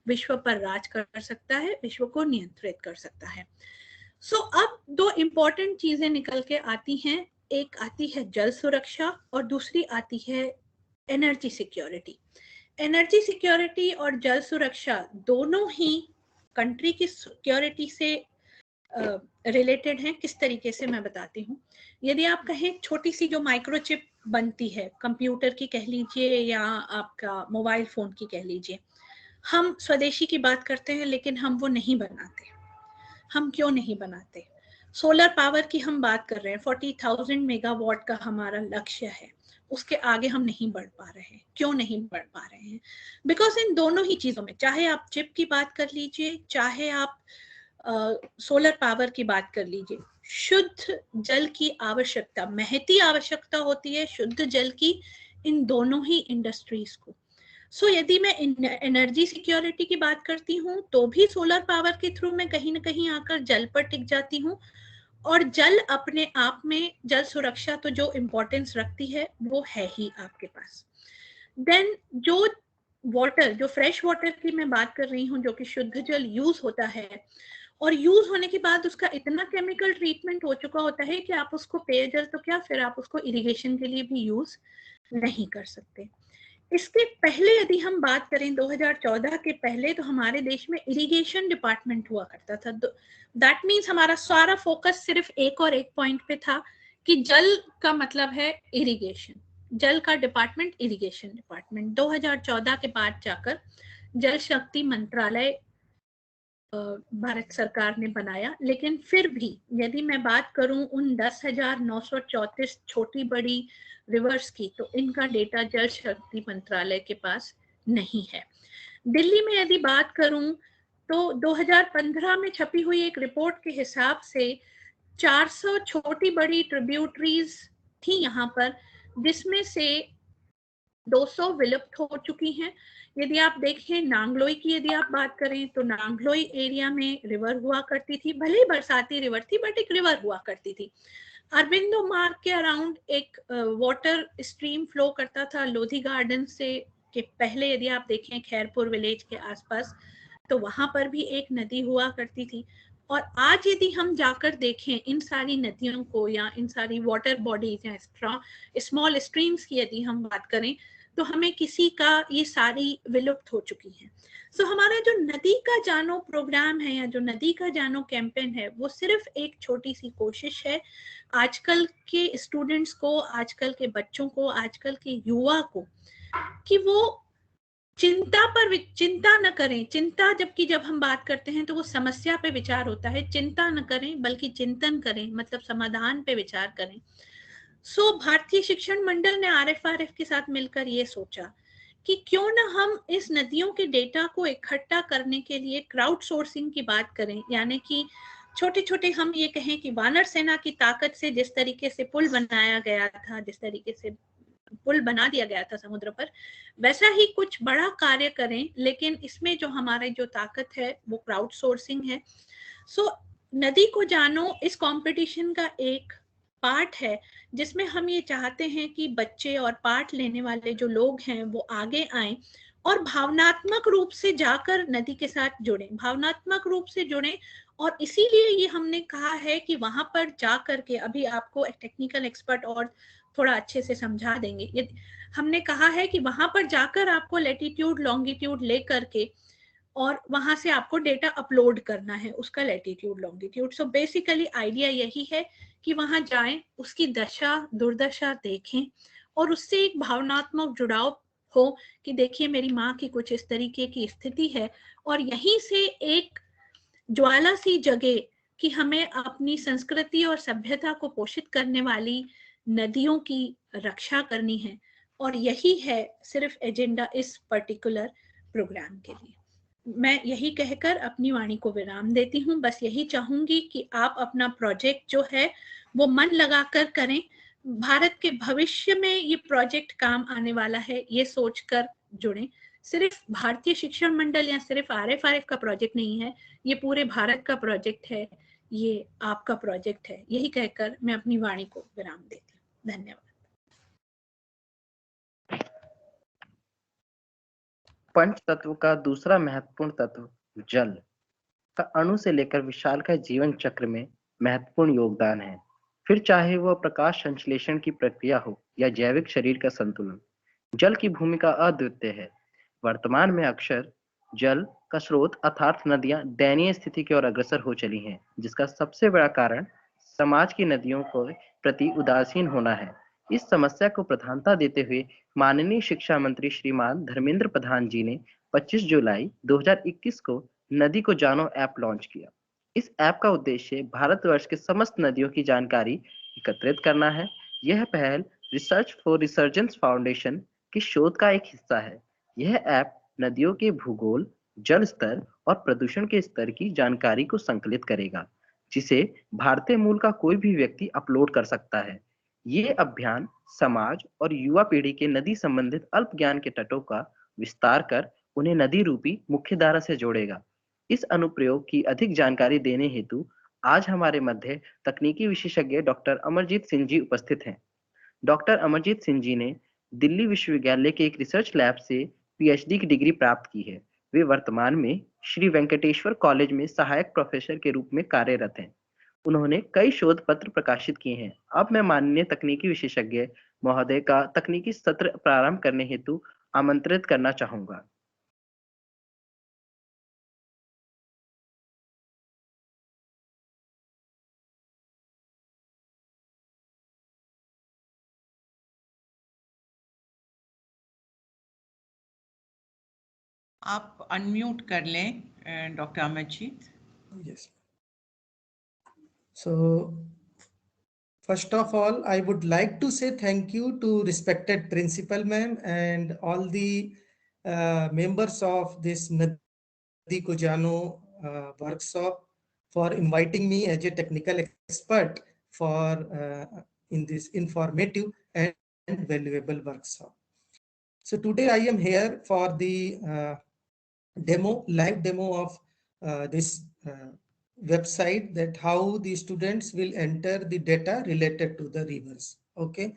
विश्व पर राज कर सकता है, विश्व को नियंत्रित कर सकता है। अब दो इंपॉर्टेंट चीजें निकल के आती हैं, एक आती है जल सुरक्षा और दूसरी आती है एनर्जी सिक्योरिटी। एनर्जी सिक्योरिटी और जल सुरक्षा दोनों ही कंट्री की सिक्योरिटी से रिलेटेड हैं। किस तरीके से मैं बताती हूँ। यदि आप कहें छोटी सी जो माइक्रोचिप बनती है, कंप्यूटर की कह लीजिए या आपका मोबाइल फोन की कह लीजिए, हम स्वदेशी की बात करते हैं लेकिन हम वो नहीं बनाते। हम क्यों नहीं बनाते? सोलर पावर की हम बात कर रहे हैं, 40,000 मेगावाट का हमारा लक्ष्य है, उसके आगे हम नहीं बढ़ पा रहे हैं। क्यों नहीं बढ़ पा रहे हैं? बिकॉज इन दोनों ही चीजों में, चाहे आप चिप की बात कर लीजिए, चाहे आप सोलर पावर की बात कर लीजिए, शुद्ध जल की आवश्यकता, महती आवश्यकता होती है शुद्ध जल की इन दोनों ही इंडस्ट्रीज को। सो यदि मैं एनर्जी सिक्योरिटी की बात करती हूँ तो भी सोलर पावर के थ्रू मैं कहीं ना कहीं आकर जल पर टिक जाती हूँ, और जल अपने आप में, जल सुरक्षा तो जो इम्पोर्टेंस रखती है वो है ही आपके पास। देन जो वाटर, जो फ्रेश वाटर की मैं बात कर रही हूँ, जो कि शुद्ध जल यूज होता है, और यूज होने के बाद उसका इतना केमिकल ट्रीटमेंट हो चुका होता है कि आप उसको पेयजल तो क्या, फिर आप उसको इरिगेशन के लिए भी यूज नहीं कर सकते। इसके पहले यदि हम बात करें 2014 के पहले, तो हमारे देश में इरिगेशन डिपार्टमेंट हुआ करता था। दैट मीन्स हमारा सारा फोकस सिर्फ एक और एक पॉइंट पे था कि जल का मतलब है इरिगेशन, जल का डिपार्टमेंट इरिगेशन डिपार्टमेंट। 2014 के बाद जाकर जल शक्ति मंत्रालय भारत सरकार ने बनाया, लेकिन फिर भी यदि मैं बात करूं उन 10,934 छोटी बड़ी रिवर्स की, तो इनका डेटा जल शक्ति मंत्रालय के पास नहीं है। दिल्ली में यदि बात करूं तो 2015 में छपी हुई एक रिपोर्ट के हिसाब से 400 छोटी बड़ी ट्रिब्यूटरीज थी यहाँ पर, जिसमें से 200 विलुप्त हो चुकी हैं। यदि आप देखें नांगलोई की यदि आप बात करें तो नांगलोई एरिया में रिवर हुआ करती थी, भले ही बरसाती रिवर थी बट एक रिवर हुआ करती थी। अरबिंदो मार्ग के अराउंड एक वाटर स्ट्रीम फ्लो करता था लोधी गार्डन से के पहले, यदि आप देखें खैरपुर विलेज के आसपास, तो वहां पर भी एक नदी हुआ करती थी। और आज यदि हम जाकर देखें इन सारी नदियों को या इन सारी वाटर बॉडीज या स्मॉल स्ट्रीम्स की यदि हम बात करें, तो हमें किसी का ये सारी विलुप्त हो चुकी है। सो हमारा जो नदी का जानो प्रोग्राम है या जो नदी का जानो कैंपेन है, वो सिर्फ एक छोटी सी कोशिश है आजकल के स्टूडेंट्स को, आजकल के बच्चों को, आजकल के युवा को, कि वो चिंता न करें। चिंता जबकि जब हम बात करते हैं तो वो समस्या पे विचार होता है, चिंता न करें बल्कि चिंतन करें, मतलब समाधान पे विचार करें। सो भारतीय शिक्षण मंडल ने RFRF के साथ मिलकर ये सोचा कि क्यों ना हम इस नदियों के डेटा को इकट्ठा करने के लिए क्राउड सोर्सिंग की बात करें, यानी कि छोटे छोटे हम ये कहें कि वानर सेना की ताकत से जिस तरीके से पुल बनाया गया था, जिस तरीके से पुल बना दिया गया था समुद्र पर, वैसा ही कुछ बड़ा कार्य करें, लेकिन इसमें जो हमारी जो ताकत है वो क्राउड सोर्सिंग है। सो नदी को जानो इस कंपटीशन का एक पार्ट है, जिसमें हम ये चाहते हैं कि बच्चे और पार्ट लेने वाले जो लोग हैं वो आगे आएं और भावनात्मक रूप से जाकर नदी के साथ जुड़ें, भावनात्मक रूप से जुड़ें। और इसीलिए ये हमने कहा है कि वहां पर जाकर के, अभी आपको एक टेक्निकल एक्सपर्ट और थोड़ा अच्छे से समझा देंगे, ये हमने कहा है कि वहां पर जाकर आपको लैटिट्यूड लॉन्गिट्यूड ले करके और वहां से आपको डेटा अपलोड करना है, उसका latitude longitude. So basically idea यही है कि वहां जाएं, उसकी दशा दुर्दशा देखें और उससे एक भावनात्मक जुड़ाव हो कि देखिए मेरी माँ की कुछ इस तरीके की स्थिति है, और यहीं से एक ज्वाला सी जगे कि हमें अपनी संस्कृति और सभ्यता को पोषित करने वाली नदियों की रक्षा करनी है। और यही है सिर्फ एजेंडा इस पर्टिकुलर प्रोग्राम के लिए। मैं यही कहकर अपनी वाणी को विराम देती हूँ। बस यही चाहूंगी कि आप अपना प्रोजेक्ट जो है वो मन लगाकर करें। भारत के भविष्य में ये प्रोजेक्ट काम आने वाला है, ये सोचकर जुड़ें। सिर्फ भारतीय शिक्षण मंडल या सिर्फ RFRF का प्रोजेक्ट नहीं है, ये पूरे भारत का प्रोजेक्ट है, ये आपका प्रोजेक्ट है। यही कहकर मैं अपनी वाणी को विराम देती हूँ। धन्यवाद। पंच तत्व का दूसरा महत्वपूर्ण तत्व जल का अणु से लेकर विशालकाय जीवन चक्र में महत्वपूर्ण योगदान है। फिर चाहे वह प्रकाश संश्लेषण की प्रक्रिया हो या जैविक शरीर का संतुलन, जल की भूमिका अद्वितीय है। वर्तमान में अक्सर जल का स्रोत अर्थात नदियां दयनीय स्थिति की ओर अग्रसर हो चली हैं, जिसका सबसे बड़ा कारण समाज की नदियों को प्रति उदासीन होना है। इस समस्या को प्रधानता देते हुए माननीय शिक्षा मंत्री श्रीमान धर्मेंद्र प्रधान जी ने 25 जुलाई 2021 को नदी को जानो ऐप लॉन्च किया। इस ऐप का उद्देश्य भारतवर्ष के समस्त नदियों की जानकारी एकत्रित करना है। यह पहल रिसर्च फॉर रिसर्जेंस फाउंडेशन की शोध का एक हिस्सा है। यह ऐप नदियों के भूगोल, जल स्तर और प्रदूषण के स्तर की जानकारी को संकलित करेगा, जिसे भारतीय मूल का कोई भी व्यक्ति अपलोड कर सकता है। ये अभियान समाज और युवा पीढ़ी के नदी संबंधित अल्प ज्ञान के तटों का विस्तार कर उन्हें नदी रूपी मुख्यधारा से जोड़ेगा। इस अनुप्रयोग की अधिक जानकारी देने हेतु आज हमारे मध्य तकनीकी विशेषज्ञ डॉक्टर अमरजीत सिंह जी उपस्थित हैं। डॉक्टर अमरजीत सिंह जी ने दिल्ली विश्वविद्यालय के एक रिसर्च लैब से पीएचडी की डिग्री प्राप्त की है। वे वर्तमान में श्री वेंकटेश्वर कॉलेज में सहायक प्रोफेसर के रूप में कार्यरत हैं। उन्होंने कई शोध पत्र प्रकाशित किए हैं। अब मैं माननीय तकनीकी विशेषज्ञ महोदय का तकनीकी सत्र प्रारंभ करने हेतु आमंत्रित करना चाहूंगा। आप अनम्यूट कर लें doctor Amarjeet. Yes. So, first of all, I would like to say thank you to respected principal ma'am and all the members of this Nadi Ko Jano workshop for inviting me as a technical expert for in this informative and valuable workshop. So today I am here for the live demo of this website, that how the students will enter the data related to the rivers. Okay,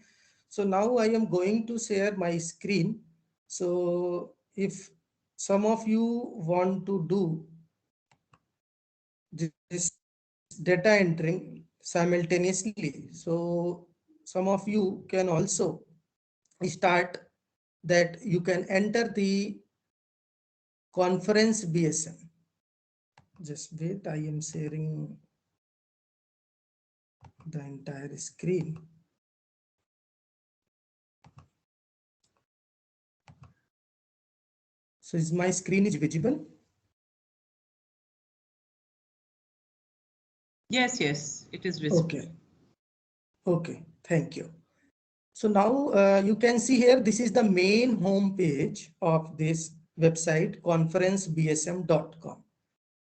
so now I am going to share my screen. So if some of you want to do this data entering simultaneously, so some of you can also start that you can enter the conference BSM. Just wait, I am sharing the entire screen. So is my screen is visible? Yes, yes, it is visible. Okay. Okay, thank you. So now you can see here, this is the main home page of this website, conferencebsm.com.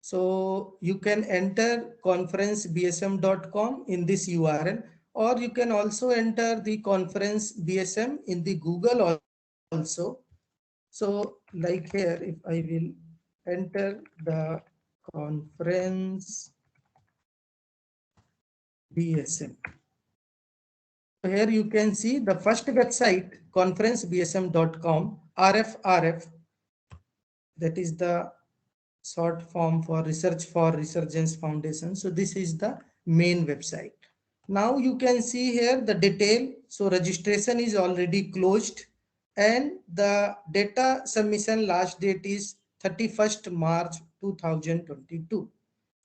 So you can enter conferencebsm.com in this URL, or you can also enter the conference BSM in the Google also. So like here, if I will enter the conference BSM. Here you can see the first website, conferencebsm.com, RFRF, that is the short form for Research for Resurgence Foundation. So this is the main website. Now you can see here the detail. So registration is already closed and the data submission last date is 31st March 2022.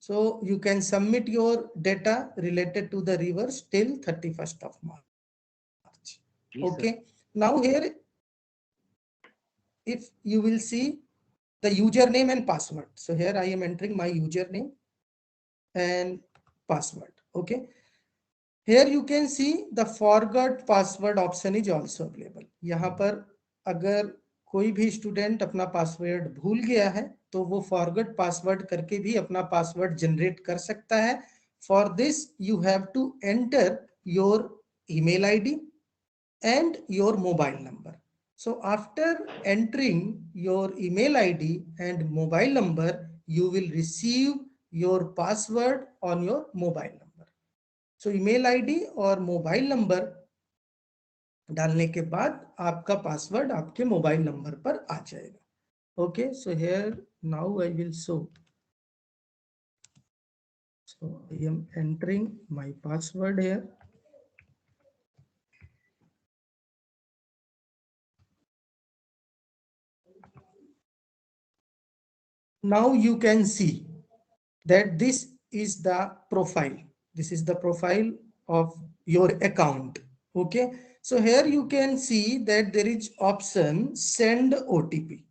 So you can submit your data related to the rivers till 31st of March. Okay. Now here, if you will see the username and password. So here I am entering my username and password. Okay. Here you can see the forgot password option is also available. यहाँ पर अगर कोई भी student अपना password भूल गया है तो वो फॉरगेट पासवर्ड करके भी अपना पासवर्ड जनरेट कर सकता है. For this you have to enter your email ID and your mobile number. So after entering your email ID and mobile number, you will receive your password on your mobile number. So email ID और mobile number डालने के बाद आपका password आपके mobile number पर आ जाएगा. Okay, so here now I will show. So I am entering my password here. Now you can see that this is the profile. This is the profile of your account. Okay. So here you can see that there is option send OTP.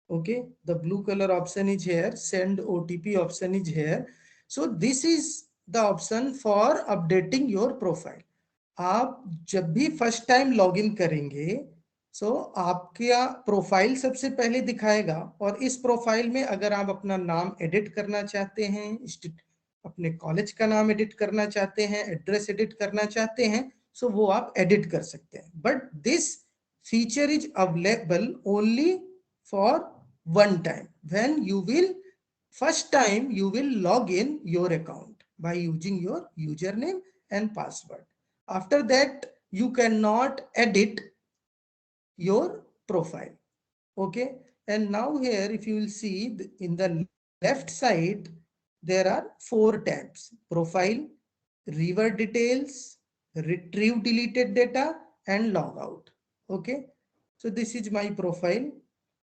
Okay, the blue color option is here, send OTP option is here. So this is the option for updating your profile. आप जब भी first time login करेंगे सो आपका profile सबसे पहले दिखाएगा, और इस प्रोफाइल में अगर आप अपना नाम एडिट करना चाहते हैं, अपने कॉलेज का नाम एडिट करना चाहते हैं, एड्रेस एडिट करना चाहते हैं, सो वो आप एडिट कर सकते हैं. But this feature is available only for one time when you will first time you will log in your account by using your username and password. After that you cannot edit your profile. Okay, and now here if you will see in the left side there are 4 tabs: profile, revert details, retrieve deleted data, and logout. Okay, so this is my profile.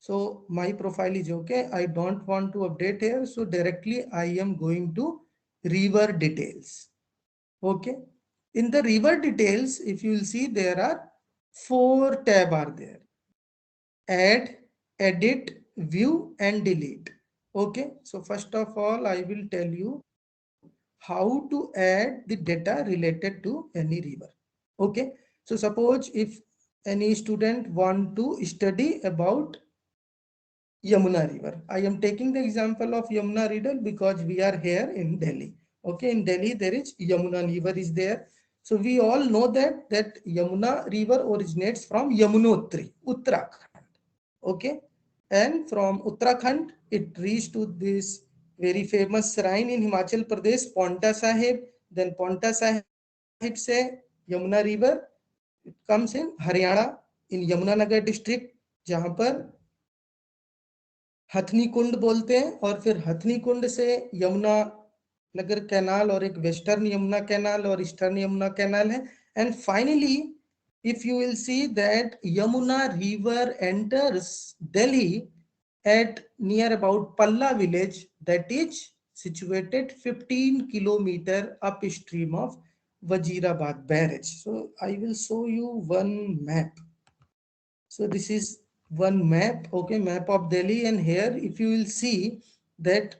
So my profile is okay. I don't want to update here. So directly I am going to revert details. Okay. In the revert details, if you will see, there are 4 tabs are there: add, edit, view, and delete. Okay. So first of all, I will tell you how to add the data related to any river. Okay. So suppose if any student want to study about Yamuna River. I am taking the example of Yamuna River because we are here in Delhi. Okay, in Delhi there is Yamuna River is there. So we all know that Yamuna River originates from Yamunotri, Uttarakhand. Okay, and from Uttarakhand it reached to this very famous shrine in Himachal Pradesh, Paonta Sahib. Then Paonta Sahib se Yamuna River, it comes in Haryana in Yamunanagar district, जहाँ पर हथनी कुंड बोलते हैं, और फिर हथनी कुंड से Yamuna Nagar canal और एक western Yamuna canal और ईस्टर्न यमुना कैनाल है. And finally if you will see that Yamuna river enters Delhi at near about Palla village, that is situated 15 kilometer upstream of Wazirabad barrage. So I will show you one map. So this is one map, okay, map of Delhi, and here if you will see that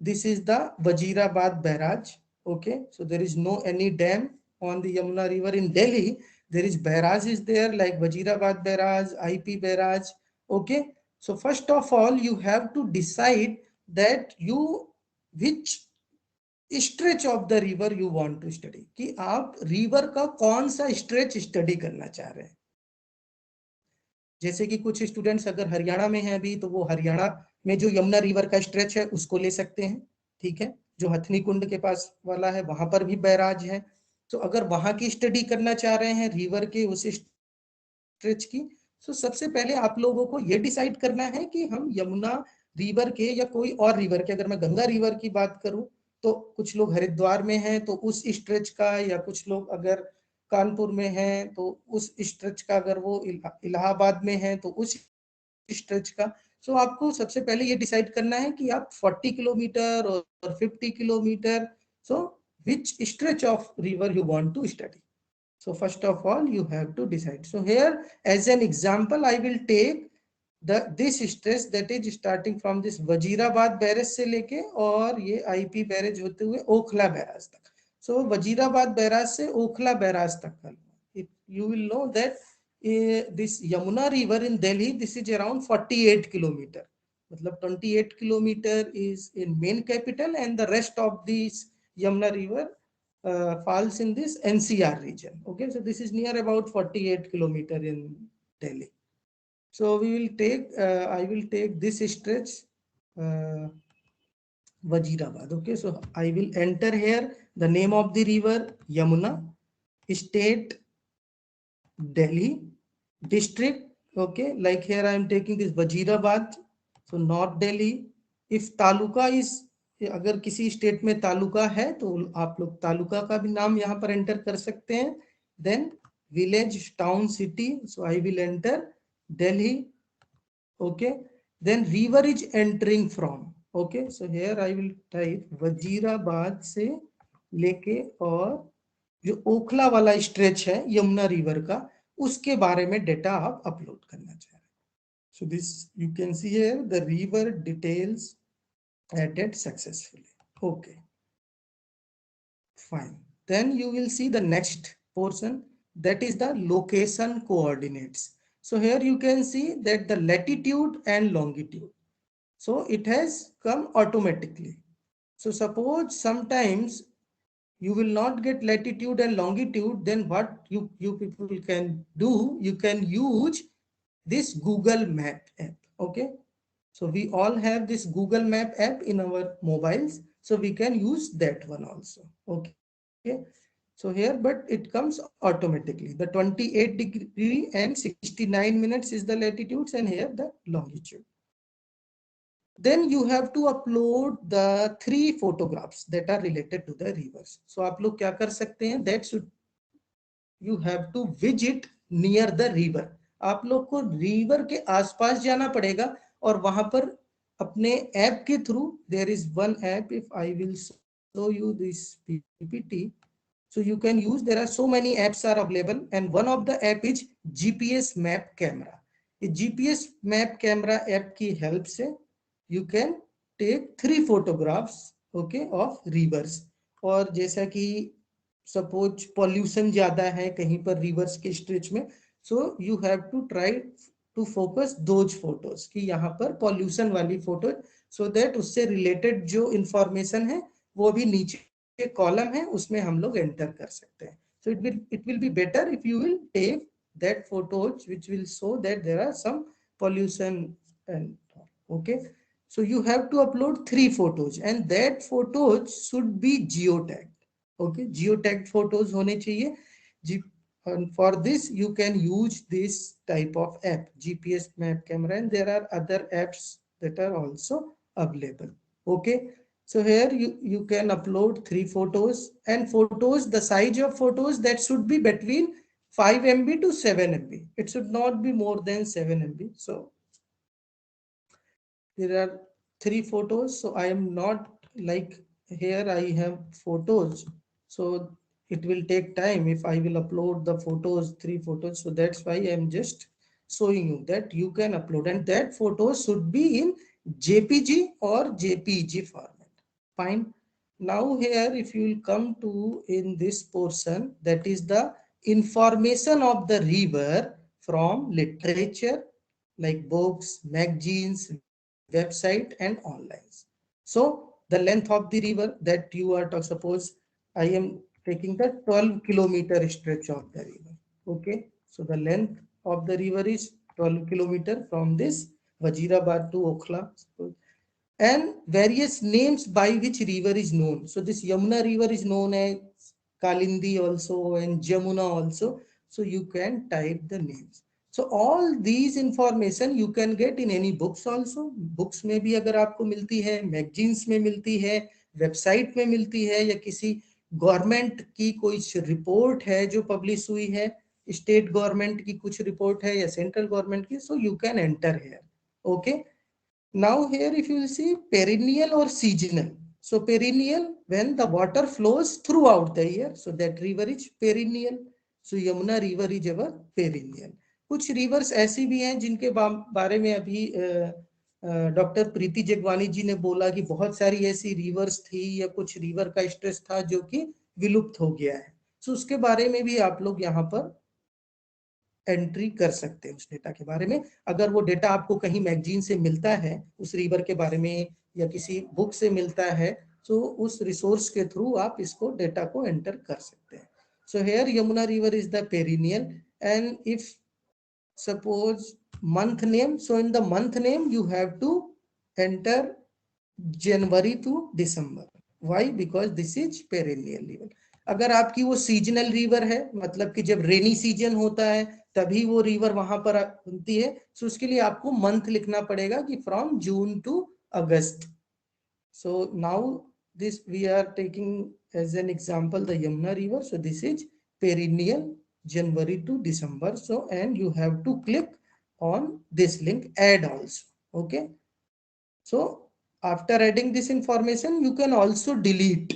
this is the Wazirabad barrage. Okay, so there is no any dam on the Yamuna river in Delhi. There is barrage is there like Wazirabad barrage, IP barrage. Okay, so first of all you have to decide that you which stretch of the river you want to study, कि आप river का कौन सा stretch study करना चाह रहे हैं. जैसे कि कुछ स्टूडेंट्स अगर हरियाणा में हैं अभी, तो वो हरियाणा में जो यमुना रिवर का स्ट्रेच है उसको ले सकते हैं. ठीक है, जो हथनी कुंड के पास वाला है वहां पर भी बैराज है. तो अगर वहां की स्टडी करना चाह रहे हैं रिवर के उस स्ट्रेच की, तो सबसे पहले आप लोगों को ये डिसाइड करना है कि हम यमुना रिवर के या कोई और रिवर के, अगर मैं गंगा रिवर की बात करूं तो कुछ लोग हरिद्वार में हैं तो उस स्ट्रेच का, या कुछ लोग अगर कानपुर में हैं तो उस स्ट्रेच का, अगर वो इलाहाबाद में हैं तो उस स्ट्रेच का. सो आपको सबसे पहले ये डिसाइड करना है कि आप 40 किलोमीटर और 50 kilometre, so which stretch of river you want to study. So first of all you have to decide. So here as an example I will take this stretch that is starting from this Wazirabad barrage से लेके और ये IP barrage होते हुए Okhla barrage तक. So Wazirabad barrage से Okhla barrage तक, you will know that this Yamuna river in Delhi, this is around 48 kilometer. मतलब 28 kilometer is in main capital and the rest of this Yamuna river falls in this NCR region. Okay, so this is near about 48 kilometer in Delhi. So we will take, I will take this stretch Wazirabad. Okay, so I will enter here the name of the river Yamuna, state Delhi, district. Okay, like here I am taking this Wazirabad, so North Delhi. If taluka is, अगर किसी state में तालुका है तो आप लोग तालुका का भी नाम यहाँ पर एंटर कर सकते हैं. Then village, town, city. So I will enter Delhi. Okay, then river is entering from. Okay, so here I will type Wazirabad से लेके और जो ओखला वाला स्ट्रेच है यमुना रिवर का, उसके बारे में डेटा आप अपलोड करना चाह रहे हैं. So this you can see here the river details added successfully. Okay, fine. Then you will see the next portion, that is the location coordinates. So here you can see that the latitude and longitude. So it has come automatically. So suppose sometimes you will not get latitude and longitude, then what you people can do, you can use this Google Map app. Okay, so we all have this Google Map app in our mobiles, so we can use that one also. Okay, so here, but it comes automatically. The 28 degree and 69 minutes is the latitudes, and here the longitude. Then you have to upload the 3 photographs that are related to the rivers. So आप लोग क्या कर सकते हैं, that should you have to visit near the river. आप लोग को river के आसपास जाना पड़ेगा और वहां पर अपने ऐप के through, there is one app, if I will show you this PPT, so you can use, there are so many apps are available, and one of the app is GPS map camera. ये GPS map camera app की help से you can take 3 photographs, okay, of rivers. और जैसा कि suppose pollution ज्यादा है कहीं पर रिवर्स के स्ट्रेच में, so you have to try to focus those photos कि यहाँ पर पॉल्यूशन वाली फोटो, सो दैट उससे रिलेटेड जो इंफॉर्मेशन है वो भी नीचे कॉलम है उसमें हम लोग एंटर कर सकते हैं. So it will be better if you will take that photos which will show that there are some pollution and okay. So you have to upload 3 photos and that photos should be geotagged. Okay, geotagged photos hone chahiye. And for this you can use this type of app, GPS map camera, and there are other apps that are also available. Okay, so here you can upload 3 photos, and photos, the size of photos that should be between 5 MB to 7 MB. It should not be more than 7 MB. So there are 3 photos. So I am not like here I have photos. So it will take time if I will upload the photos, 3 photos. So that's why I am just showing you that you can upload, and that photos should be in JPG or JPG format. Fine. Now here if you will come to in this portion, that is the information of the river from literature like books, magazines, website and online. So the length of the river that you are talking, suppose I am taking the 12 kilometer stretch of the river. Okay, so the length of the river is 12 kilometer from this Wazirabad to Okhla, and various names by which river is known. So this Yamuna river is known as Kalindi also and Jamuna also. So you can type the names. So all these information you can get in any books also. Books में भी अगर आपको मिलती है, magazines में मिलती है, website में मिलती है, या किसी गवर्नमेंट की कोई रिपोर्ट है जो पब्लिश हुई है, स्टेट गवर्नमेंट की कुछ रिपोर्ट है या सेंट्रल गवर्नमेंट की, so you can enter here. Okay. Now here if you will see perennial or seasonal. So perennial when the water flows throughout the year, so that river is perennial. So Yamuna river is ever perennial. कुछ reverse ऐसी भी हैं जिनके बारे में अभी doctor प्रीति जगवानी जी ने बोला कि बहुत सारी ऐसी रिवर्स थी या कुछ रिवर का स्ट्रेस था जो कि विलुप्त हो गया है. सो उसके बारे में भी आप लोग यहाँ पर एंट्री कर सकते हैं उस डेटा के बारे में. अगर वो डेटा आपको कहीं मैगजीन से मिलता है उस रिवर के बारे में या किसी बुक से मिलता है, तो उस रिसोर्स के थ्रू आप इसको डेटा को एंटर कर सकते हैं. So here Yamuna river is the perennial, and if suppose month name, so in the month name you have to enter January to December. Why? Because this is perennial river. अगर आपकी वो seasonal river है, मतलब कि जब rainy season होता है तभी वो रिवर वहां पर बनती है, सो उसके लिए आपको मंथ लिखना पड़ेगा कि from June to August. So now this we are taking as an example the Yamuna river. So this is perennial January to December. So and you have to click on this link add also. Okay, so after adding this information you can also delete.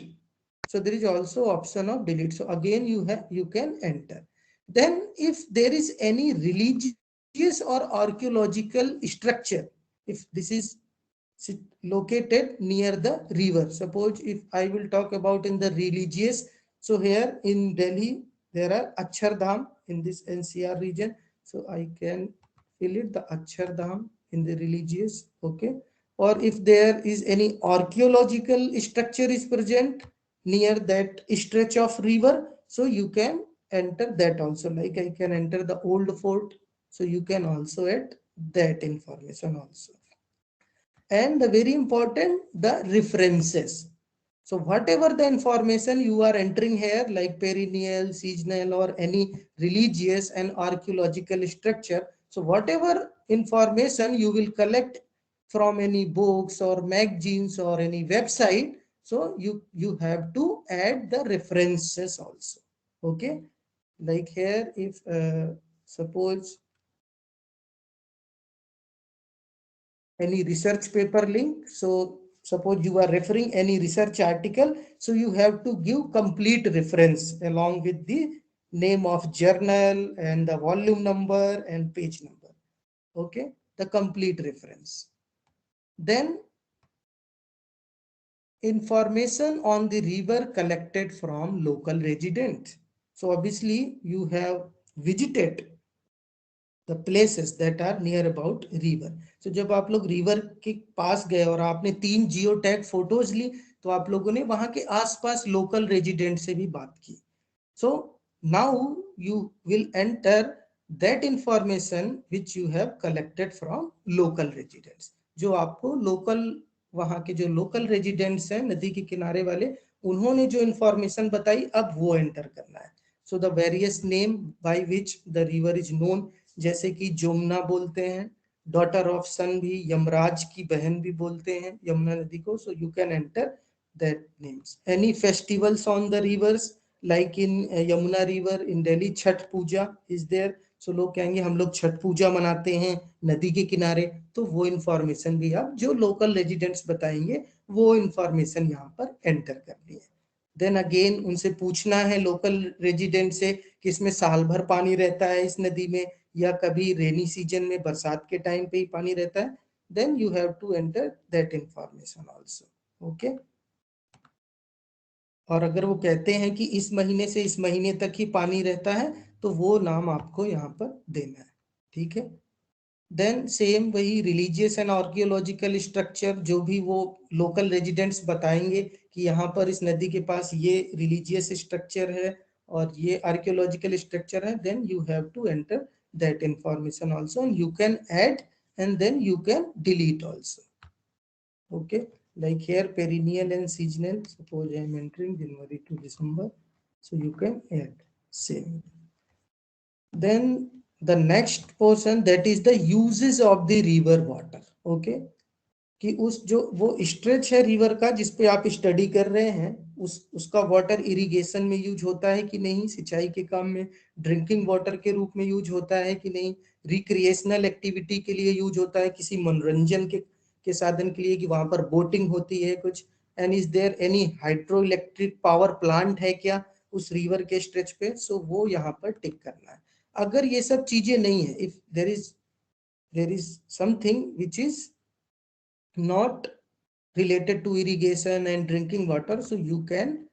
So there is also option of delete. So again you can enter. Then if there is any religious or archaeological structure, if this is located near the river, suppose if I will talk about in the religious, so here in Delhi there are Akshardham in this NCR region, so I can fill it, the Akshardham in the religious, okay. Or if there is any archaeological structure is present near that stretch of river, so you can enter that also, like I can enter the old fort, so you can also add that information also. And the very important, the references. So whatever the information you are entering here, like perennial, seasonal, or any religious and archaeological structure, so whatever information you will collect from any books or magazines or any website, so you have to add the references also. Okay, like here, if suppose any research paper link, so suppose you are referring any research article, so you have to give complete reference along with the name of journal and the volume number and page number. Okay, the complete reference. Then information on the river collected from local residents. So obviously you have visited the places that are near about river. So जब आप लोग river के पास गए और आपने 3 geo tag photos ली, तो आप लोगों ने वहां के आसपास लोकल रेजिडेंट से भी बात की. So now you will enter that information which you have collected from local residents. जो आपको लोकल, वहां के जो लोकल रेजिडेंट्स हैं नदी के किनारे वाले, उन्होंने जो इंफॉर्मेशन बताई, अब वो एंटर करना है. So the various name by which the river is known, जैसे कि जमुना बोलते हैं, डॉटर ऑफ सन भी, यमराज की बहन भी बोलते हैं यमुना नदी को. So you can enter that names. Any festivals on the rivers, like in Yamuna river in Delhi, Chhath Puja is there. सो लोग कहेंगे हम लोग छठ पूजा मनाते हैं नदी के किनारे, तो वो इंफॉर्मेशन भी आप जो लोकल रेजिडेंट्स बताएंगे वो इंफॉर्मेशन यहाँ पर एंटर करनी है. देन अगेन उनसे पूछना है लोकल रेजिडेंट से कि इसमें साल भर पानी रहता है इस नदी में, या कभी रेनी सीजन में बरसात के टाइम पे ही पानी रहता है. Then you have to enter that information also. Okay, और अगर वो कहते हैं कि इस महीने से इस महीने तक ही पानी रहता है, तो वो नाम आपको यहाँ पर देना है. ठीक है. देन सेम वही रिलीजियस एंड आर्कियोलॉजिकल स्ट्रक्चर, जो भी वो लोकल रेजिडेंट्स बताएंगे कि यहाँ पर इस नदी के पास ये रिलीजियस स्ट्रक्चर है और ये आर्कियोलॉजिकल स्ट्रक्चर है, then you have to enter that information also, and you can add and then you can delete also. Okay, like here perennial and seasonal, suppose I am entering January to December, so you can add same. Then the next portion, that is the uses of the river water. Okay, कि उस जो वो stretch है river का जिस पे आप study कर रहे हैं, उसका वाटर इरिगेशन में यूज होता है कि नहीं, सिंचाई के काम में, ड्रिंकिंग वाटर के रूप में यूज होता है कि नहीं, रिक्रिएशनल एक्टिविटी के लिए यूज होता है, किसी मनोरंजन के साधन के लिए कि वहां पर बोटिंग होती है कुछ, and is there any hydro electric power plant है क्या उस रिवर के स्ट्रेच पे. सो वो यहाँ पर टिक करना है. अगर ये सब चीजें नहीं है, if there is something which is not related to irrigation and drinking water, so you can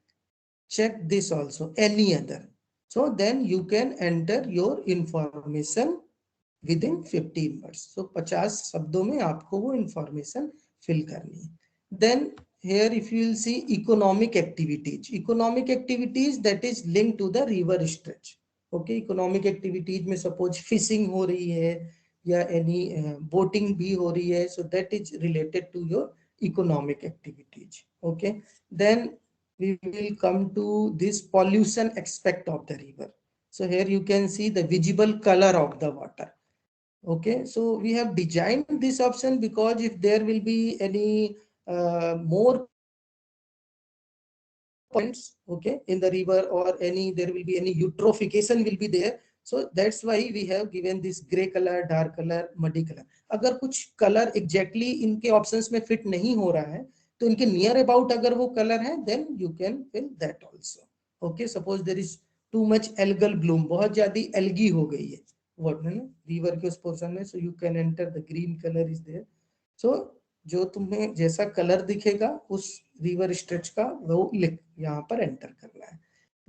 check this also, any other. So then you can enter your information within 15 words. So 50 शब्दों में आपको वो information fill करनी है. Then here if you will see economic activities that is linked to the river stretch. Okay, economic activities में suppose fishing हो रही है या any boating भी हो रही है, so that is related to your economic activities. Okay, then we will come to this pollution aspect of the river. So here you can see the visible color of the water. Okay, so we have designed this option because if there will be any more points, okay, in the river, or there will be any eutrophication will be there. So that's why we have given this gray color, dark color, muddy color. अगर कुछ color exactly इनके options में fit नहीं हो रहा है, तो इनके नियर अबाउट अगर वो कलर है then you can fill that also. Okay, suppose there is too much algal bloom, बहुत ज्यादा एल्गी हो गई है वाटर में रिवर के उस पोर्शन में, so you can enter the green colour is there. सो जो तुम्हें जैसा कलर दिखेगा उस रिवर स्ट्रेच का वो लिख यहाँ पर एंटर करना है.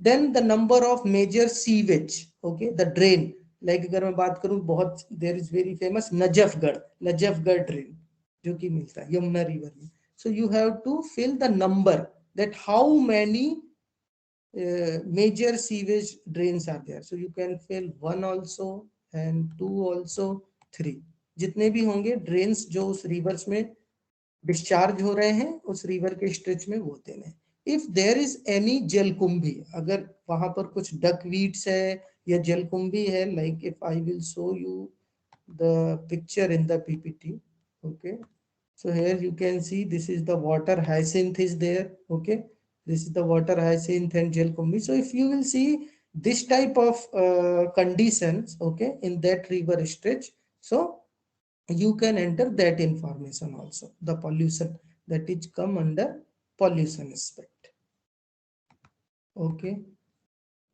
Then the number of major sewage, okay, the drain, like अगर मैं बात करूं बहुत there is very famous Najafgarh drain जो कि मिलता है यमुना रिवर में. So you have to fill the number that how many major sewage drains are there. So you can fill 1 also and 2 also, 3. जितने भी होंगे ड्रेन्स जो उस रिवर्स में डिस्चार्ज हो रहे हैं उस रिवर के स्ट्रेच में वो देने. इफ देयर इज एनी जलकुंभी, अगर वहां पर कुछ डकवीड्स है या जलकुंभी है, like if I will show you the picture in the PPT. Okay, so here you can see this is the water hyacinth is there. Okay, this is the water hyacinth and jalkumbhi. So if you will see this type of conditions, okay, in that river stretch, so you can enter that information also, the pollution that is come under pollution aspect. Okay,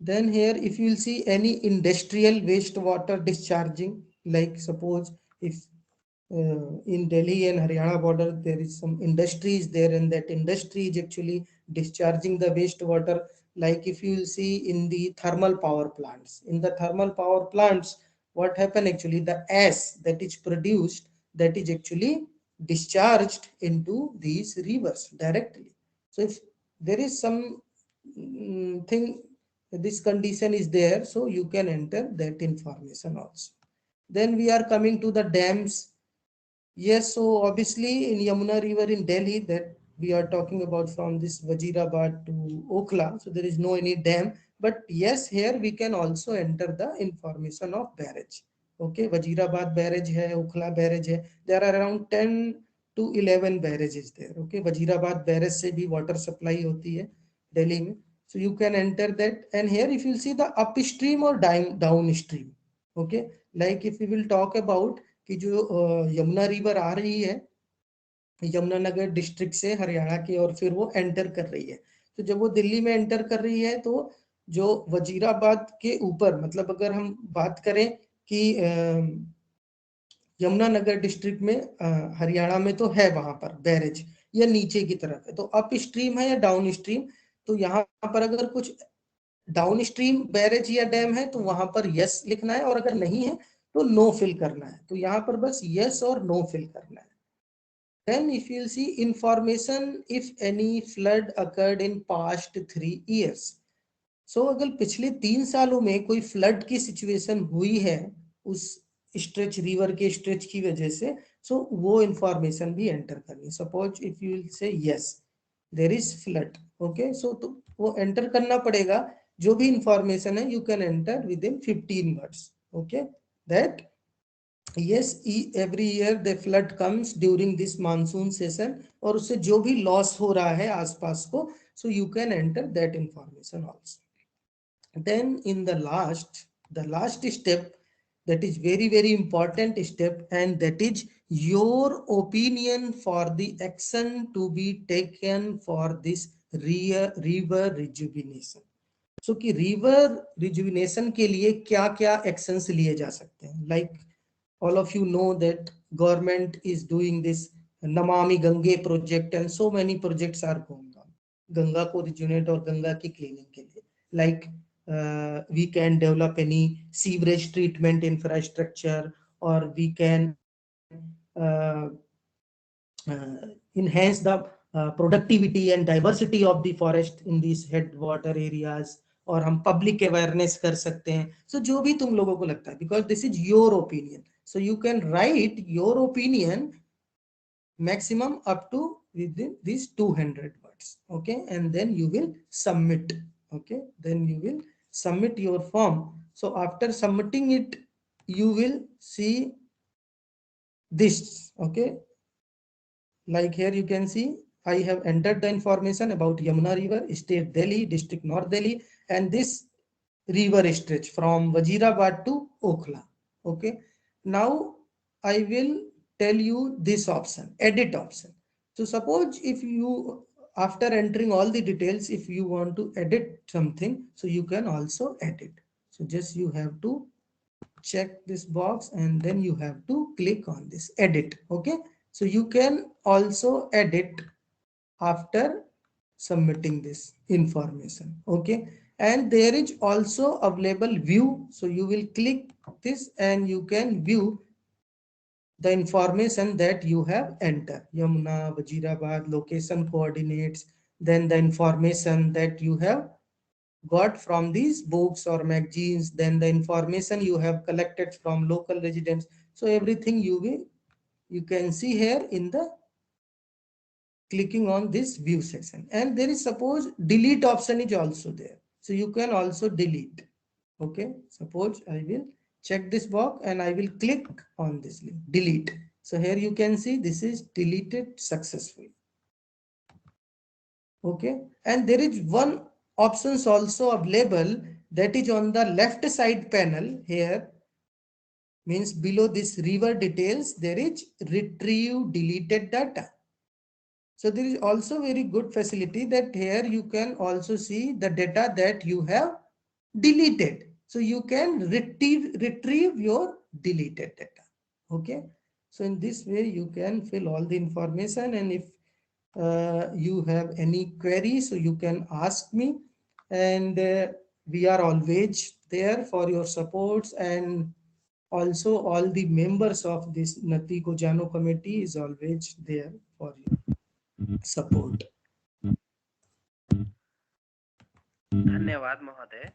then here if you will see any industrial wastewater discharging, like suppose if in Delhi and Haryana border there is some industries there, and that industry is actually discharging the wastewater. Like if you will see in the thermal power plants, what happen actually, the ash that is produced, that is actually discharged into these rivers directly. So if there is some thing, this condition is there, so you can enter that information also. Then we are coming to the dams. Yes, so obviously in Yamuna river in Delhi that we are talking about from this Wazirabad to Okhla, so there is no any dam, but yes, here we can also enter the information of barrage. Okay, Wazirabad barrage hai, Okhla barrage hai, there are around 10 to 11 barrages there. Okay, Wazirabad barrage se bhi water supply hoti hai Delhi mein, so you can enter that. And here if you see the upstream or downstream, okay, like if we will talk about कि जो Yamuna river आ रही है Yamunanagar district से हरियाणा की और फिर वो enter कर रही है, तो जब वो दिल्ली में एंटर कर रही है तो जो वजीराबाद के ऊपर, मतलब अगर हम बात करें कि यमुनानगर डिस्ट्रिक्ट में हरियाणा में तो है वहां पर बैरेज या नीचे की तरफ है, तो अप स्ट्रीम है या डाउन स्ट्रीम, तो यहाँ पर अगर कुछ डाउन स्ट्रीम बैरेज या डैम है तो वहां पर यस लिखना है, और अगर नहीं है तो नो फिल करना है. तो यहाँ पर बस यस और नो फिल करना है. Then if you see information if any flood occurred in past 3 years. So अगर पिछले 3 सालों में कोई फ्लड की सिचुएशन हुई है उस स्ट्रेच रिवर के स्ट्रेच की वजह से, सो वो इंफॉर्मेशन भी एंटर करनी. Suppose if you will say yes there is flood, okay, so तो वो एंटर करना पड़ेगा. जो भी इंफॉर्मेशन है you can enter within 15 words. Okay, that yes every year the flood comes during this monsoon season, और उससे जो भी लॉस हो रहा है आसपास को, so you can enter that information also. Then in the last step, that is very important step, and that is your opinion for the action to be taken for this river rejuvenation. So कि river rejuvenation के लिए क्या क्या actions लिए जा सकते हैं. Like all of you know that government is doing this Namami Gange project, and so many projects are going on Ganga को रिजुविनेट और गंगा की क्लीनिंग के लिए. Like we can develop any sewerage treatment infrastructure, or we can enhance the productivity and diversity of the forest in these headwater areas, और हम public awareness कर सकते हैं. सो जो भी तुम लोगों को लगता है, because this is your opinion, so you can write your opinion maximum up to within these 200 words. Okay, and then you will submit. Okay, then you will submit your form. So after submitting it, you will see this. Okay, like here you can see I have entered the information about Yamuna river, state Delhi, district North Delhi, and this river stretch from Wazirabad to Okhla. Okay, now I will tell you this option, edit option. So suppose if you, after entering all the details, if you want to edit something, so you can also edit. So just you have to check this box and then you have to click on this edit. Okay, so you can also edit after submitting this information. Okay, and there is also available view, so you will click this and you can view the information that you have entered. Yamuna, Wazirabad, location coordinates, then the information that you have got from these books or magazines, then the information you have collected from local residents. So everything you can see here in the clicking on this view section. And there is, suppose, delete option is also there, so you can also delete. Okay, suppose I will check this box and I will click on this link, delete. So here you can see this is deleted successfully. Okay, and there is one options also available, that is on the left side panel here, means below this river details there is retrieve deleted data. So there is also very good facility that here you can also see the data that you have deleted. So you can retrieve your deleted data. Okay, so in this way you can fill all the information, and if you have any query, so you can ask me, and we are always there for your supports, and also all the members of this Nati Ko Jano committee is always there for your support. धन्यवाद महोदय,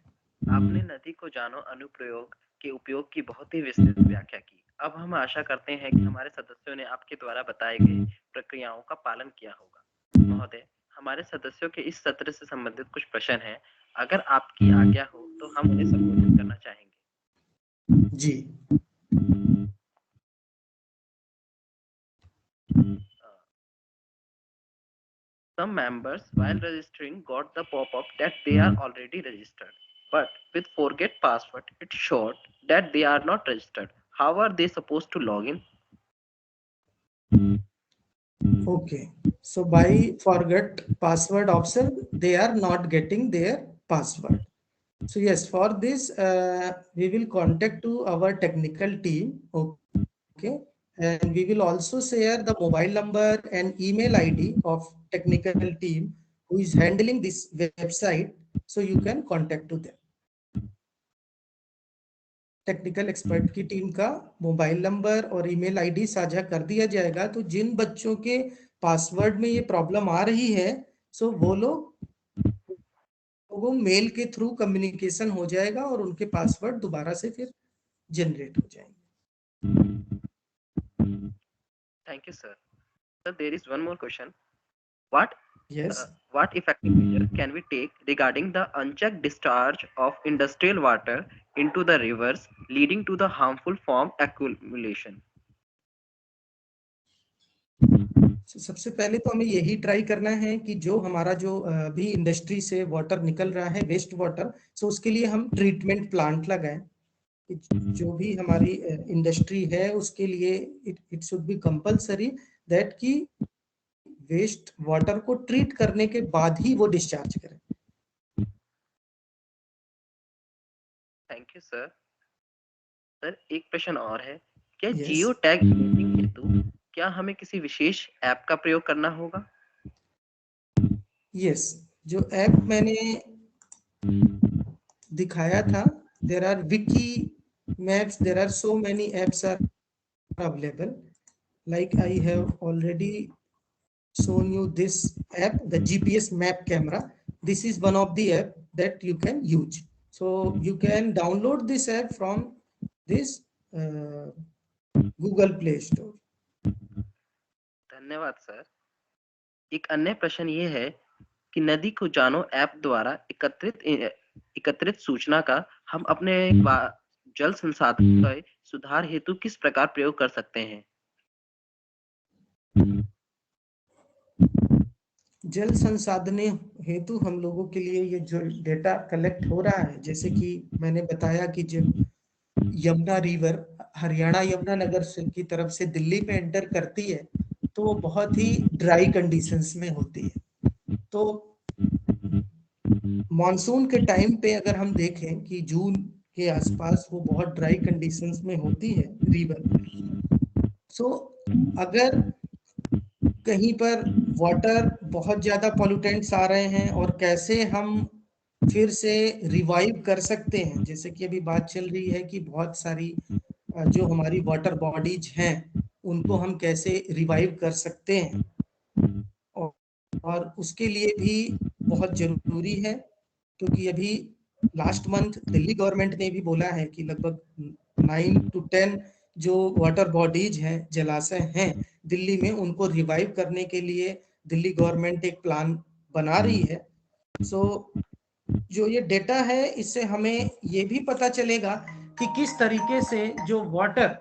आपने नदी को जानो अनुप्रयोग के उपयोग की बहुत ही विस्तृत व्याख्या की। अब हम आशा करते हैं कि हमारे सदस्यों ने आपके द्वारा बताए गए प्रक्रियाओं का पालन किया होगा। महोदय, हमारे सदस्यों के इस सत्र से संबंधित कुछ प्रश्न हैं, अगर आपकी आज्ञा हो तो हम उन्हें संबोधित करना चाहेंगे। जी। Some members, while registering, got the pop-up that they are already registered, but with forget password, it showed that they are not registered. How are they supposed to log in? Okay, so by forget password option, they are not getting their password. So yes, for this, we will contact to our technical team. Okay, and we will also share the mobile number and email ID of technical team who is handling this website, so you can contact to them. Technical expert की team का mobile number और email ID साझा कर दिया जाएगा, तो जिन बच्चों के पासवर्ड में ये प्रॉब्लम आ रही है, सो वो मेल के थ्रू कम्युनिकेशन हो जाएगा और उनके पासवर्ड दोबारा से फिर जनरेट हो जाएंगे। Thank you, sir. Sir, there is one more question. What effective measure can we take regarding the unchecked discharge of industrial water into the rivers, leading to the harmful foam accumulation? सबसे पहले तो हमें यही try करना है कि जो हमारा जो भी इंडस्ट्री से वाटर निकल रहा है, वेस्ट वाटर, सो उसके लिए हम ट्रीटमेंट प्लांट लगाएं। जो भी हमारी इंडस्ट्री है उसके लिए it should be compulsory that कि वेस्ट वाटर को ट्रीट करने के बाद ही वो डिस्चार्ज करें। Thank you sir. सर, एक प्रश्न और है, क्या जियो टैग इमेजिंग हेतु क्या हमें किसी विशेष ऐप का प्रयोग करना होगा? यस, जो ऐप मैंने दिखाया था, there are wiki maps, there are so many apps are available, like I have already shown you this app, the GPS map camera. This is one of the app that you can use. So you can download this app from this Google Play Store. धन्यवाद sir. एक अन्य प्रश्न ये है कि नदी को जानो ऐप द्वारा एकत्रित सूचना का हम अपने जल संसाधन के सुधार हेतु किस प्रकार प्रयोग कर सकते हैं? जल संसाधन हेतु हम लोगों के लिए ये जो डेटा कलेक्ट हो रहा है, जैसे कि मैंने बताया कि जब यमुना रिवर हरियाणा यमुना नगर की तरफ से दिल्ली में एंटर करती है, तो वो बहुत ही ड्राई कंडीशंस में होती है। तो मॉनसून के टाइम पे अगर हम देखें कि जून के आसपास वो बहुत ड्राई कंडीशंस में होती है रिवर। सो अगर कहीं पर वाटर बहुत ज्यादा पॉल्यूटेंट्स आ रहे हैं और कैसे हम फिर से रिवाइव कर सकते हैं, जैसे कि अभी बात चल रही है कि बहुत सारी जो हमारी वाटर बॉडीज हैं उनको हम कैसे रिवाइव कर सकते हैं, और उसके लिए भी बहुत जरूरी है, क्योंकि अभी लास्ट मंथ दिल्ली गवर्नमेंट ने भी बोला है कि लगभग 9 to 10 जो वाटर बॉडीज हैं, जलाशय हैं दिल्ली में, उनको रिवाइव करने के लिए दिल्ली गवर्नमेंट एक प्लान बना रही है। सो जो ये डेटा है इससे हमें ये भी पता चलेगा कि किस तरीके से जो वाटर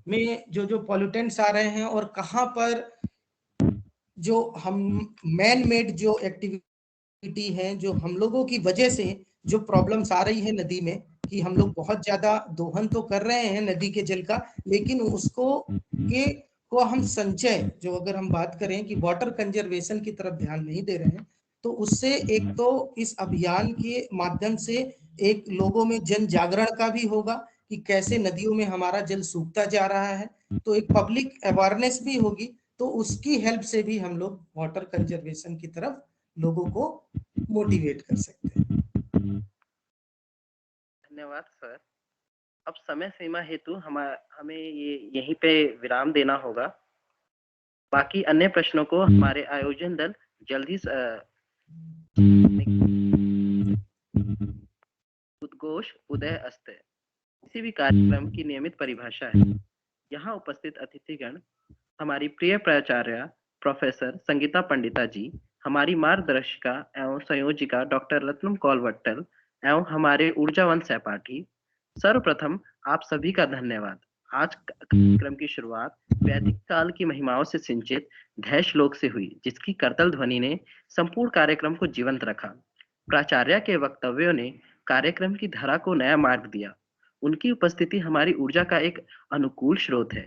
में जो पॉल्यूटेंट्स आ रहे हैं और कहाँ पर जो हम मैन मेड जो एक्टिविटी है, जो हम लोगों की वजह से जो प्रॉब्लम्स आ रही है नदी में, कि हम लोग बहुत ज्यादा दोहन तो कर रहे हैं नदी के जल का, लेकिन उसको को हम संचय, जो अगर हम बात करें कि वाटर कंजर्वेशन की तरफ ध्यान नहीं दे रहे हैं, तो उससे एक तो इस अभियान के माध्यम से एक लोगों में जन जागरण का भी होगा कि कैसे नदियों में हमारा जल सूखता जा रहा है, तो एक पब्लिक अवेयरनेस भी होगी, तो उसकी हेल्प से भी हम लोग वाटर कंजर्वेशन की तरफ लोगों को मोटिवेट कर सकते हैं। धन्यवाद सर। अब समय सीमा हेतु हमें ये यहीं पे विराम देना होगा। बाकी अन्य प्रश्नों को हमारे आयोजन दल जल्द ही उद्घोष उदय अस्ते किसी भी कार्यक्रम की नियमित परिभाषा है। यहाँ उपस्थित अतिथिगण हमारी प्रिय प्राचार्य प्रोफेसर संगीता पंडिता जी, हमारी मार्गदर्शिका एवं संयोजिका डॉक्टर रत्नम कौल वट्टल एवं हमारे ऊर्जावंत सहपाठी, सर्वप्रथम आप सभी का धन्यवाद। आज कार्यक्रम की शुरुआत वैदिक काल की महिमाओं से सिंचित धैर्य श्लोक से हुई, जिसकी करतल ध्वनि ने संपूर्ण कार्यक्रम को जीवंत रखा। प्राचार्य के वक्तव्यों ने कार्यक्रम की धारा को नया मार्ग दिया। उनकी उपस्थिति हमारी ऊर्जा का एक अनुकूल स्रोत है।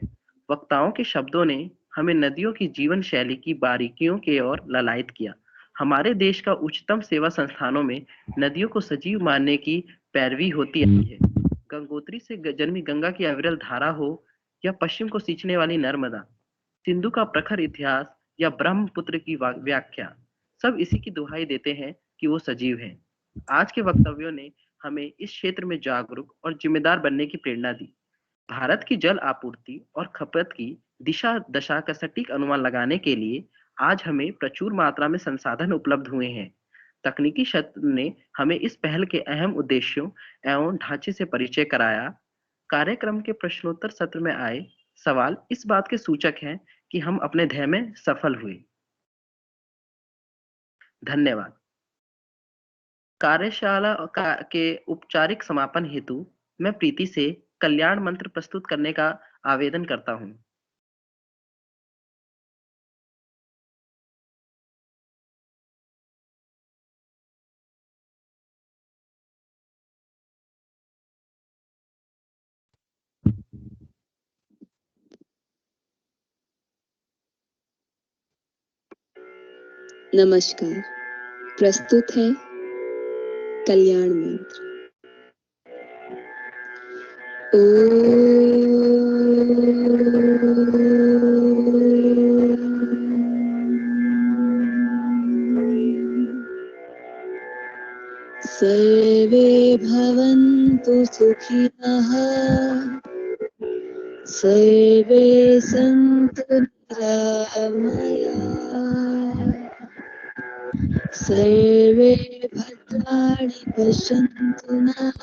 वक्ताओं के शब्दों ने हमें नदियों की जीवन शैली की बारीकियों की ओर ललायित किया। हमारे देश का उच्चतम सेवा संस्थानों में नदियों को सजीव मानने की पैरवी होती आई है। गंगोत्री से जन्मी गंगा की अविरल धारा हो या पश्चिम को सींचने वाली नर्मदा, सिंधु का प्रखर इतिहास या ब्रह्मपुत्र की व्याख्या, सब इसी की दुहाई देते हैं कि वो सजीव हैं। आज के वक्तव्यों ने हमें इस क्षेत्र में जागरूक और जिम्मेदार बनने की प्रेरणा दी। भारत की जल आपूर्ति और खपत की दिशा दशा का सटीक अनुमान लगाने के लिए आज हमें प्रचुर मात्रा में संसाधन उपलब्ध हुए हैं। तकनीकी क्षेत्र ने हमें इस पहल के अहम उद्देश्यों एवं ढांचे से परिचय कराया। कार्यक्रम के प्रश्नोत्तर सत्र में आए सवाल इस बात के सूचक हैं कि हम अपने ध्येय में सफल हुए। धन्यवाद। कार्यशाला के औपचारिक समापन हेतु मैं प्रीति से कल्याण मंत्र प्रस्तुत करने का आवेदन करता हूं। नमस्कार, प्रस्तुत है कल्याण मंत्र। सर्वे भवन्तु सुखिनः, सर्वे सन्तु निरामयाः, सर्वे भद्राणि पश्यन्तु नः,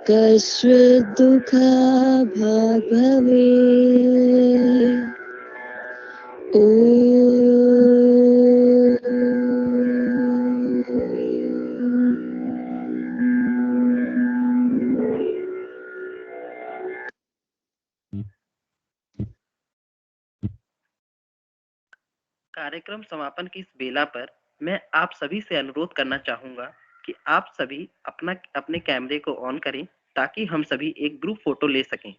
कश्चित् दुःखभाग् भवेत्। कार्यक्रम समापन की इस बेला पर मैं आप सभी से अनुरोध करना चाहूंगा कि आप सभी अपने कैमरे को ऑन करें ताकि हम सभी एक ग्रुप फोटो ले सकें।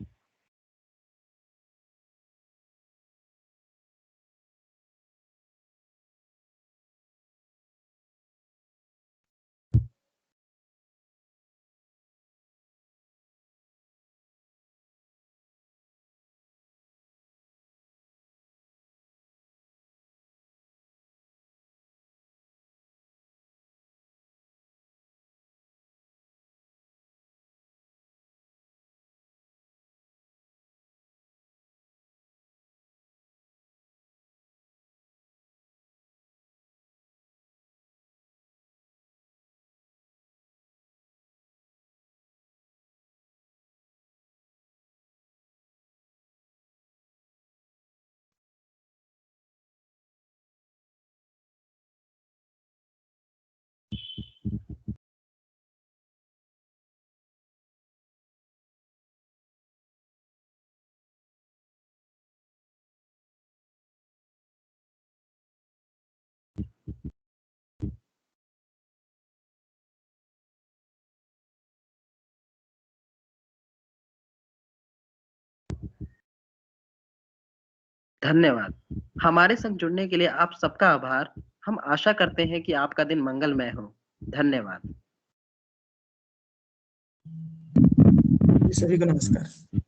धन्यवाद। हमारे संग जुड़ने के लिए आप सबका आभार। हम आशा करते हैं कि आपका दिन मंगलमय हो। धन्यवाद। सभी को नमस्कार।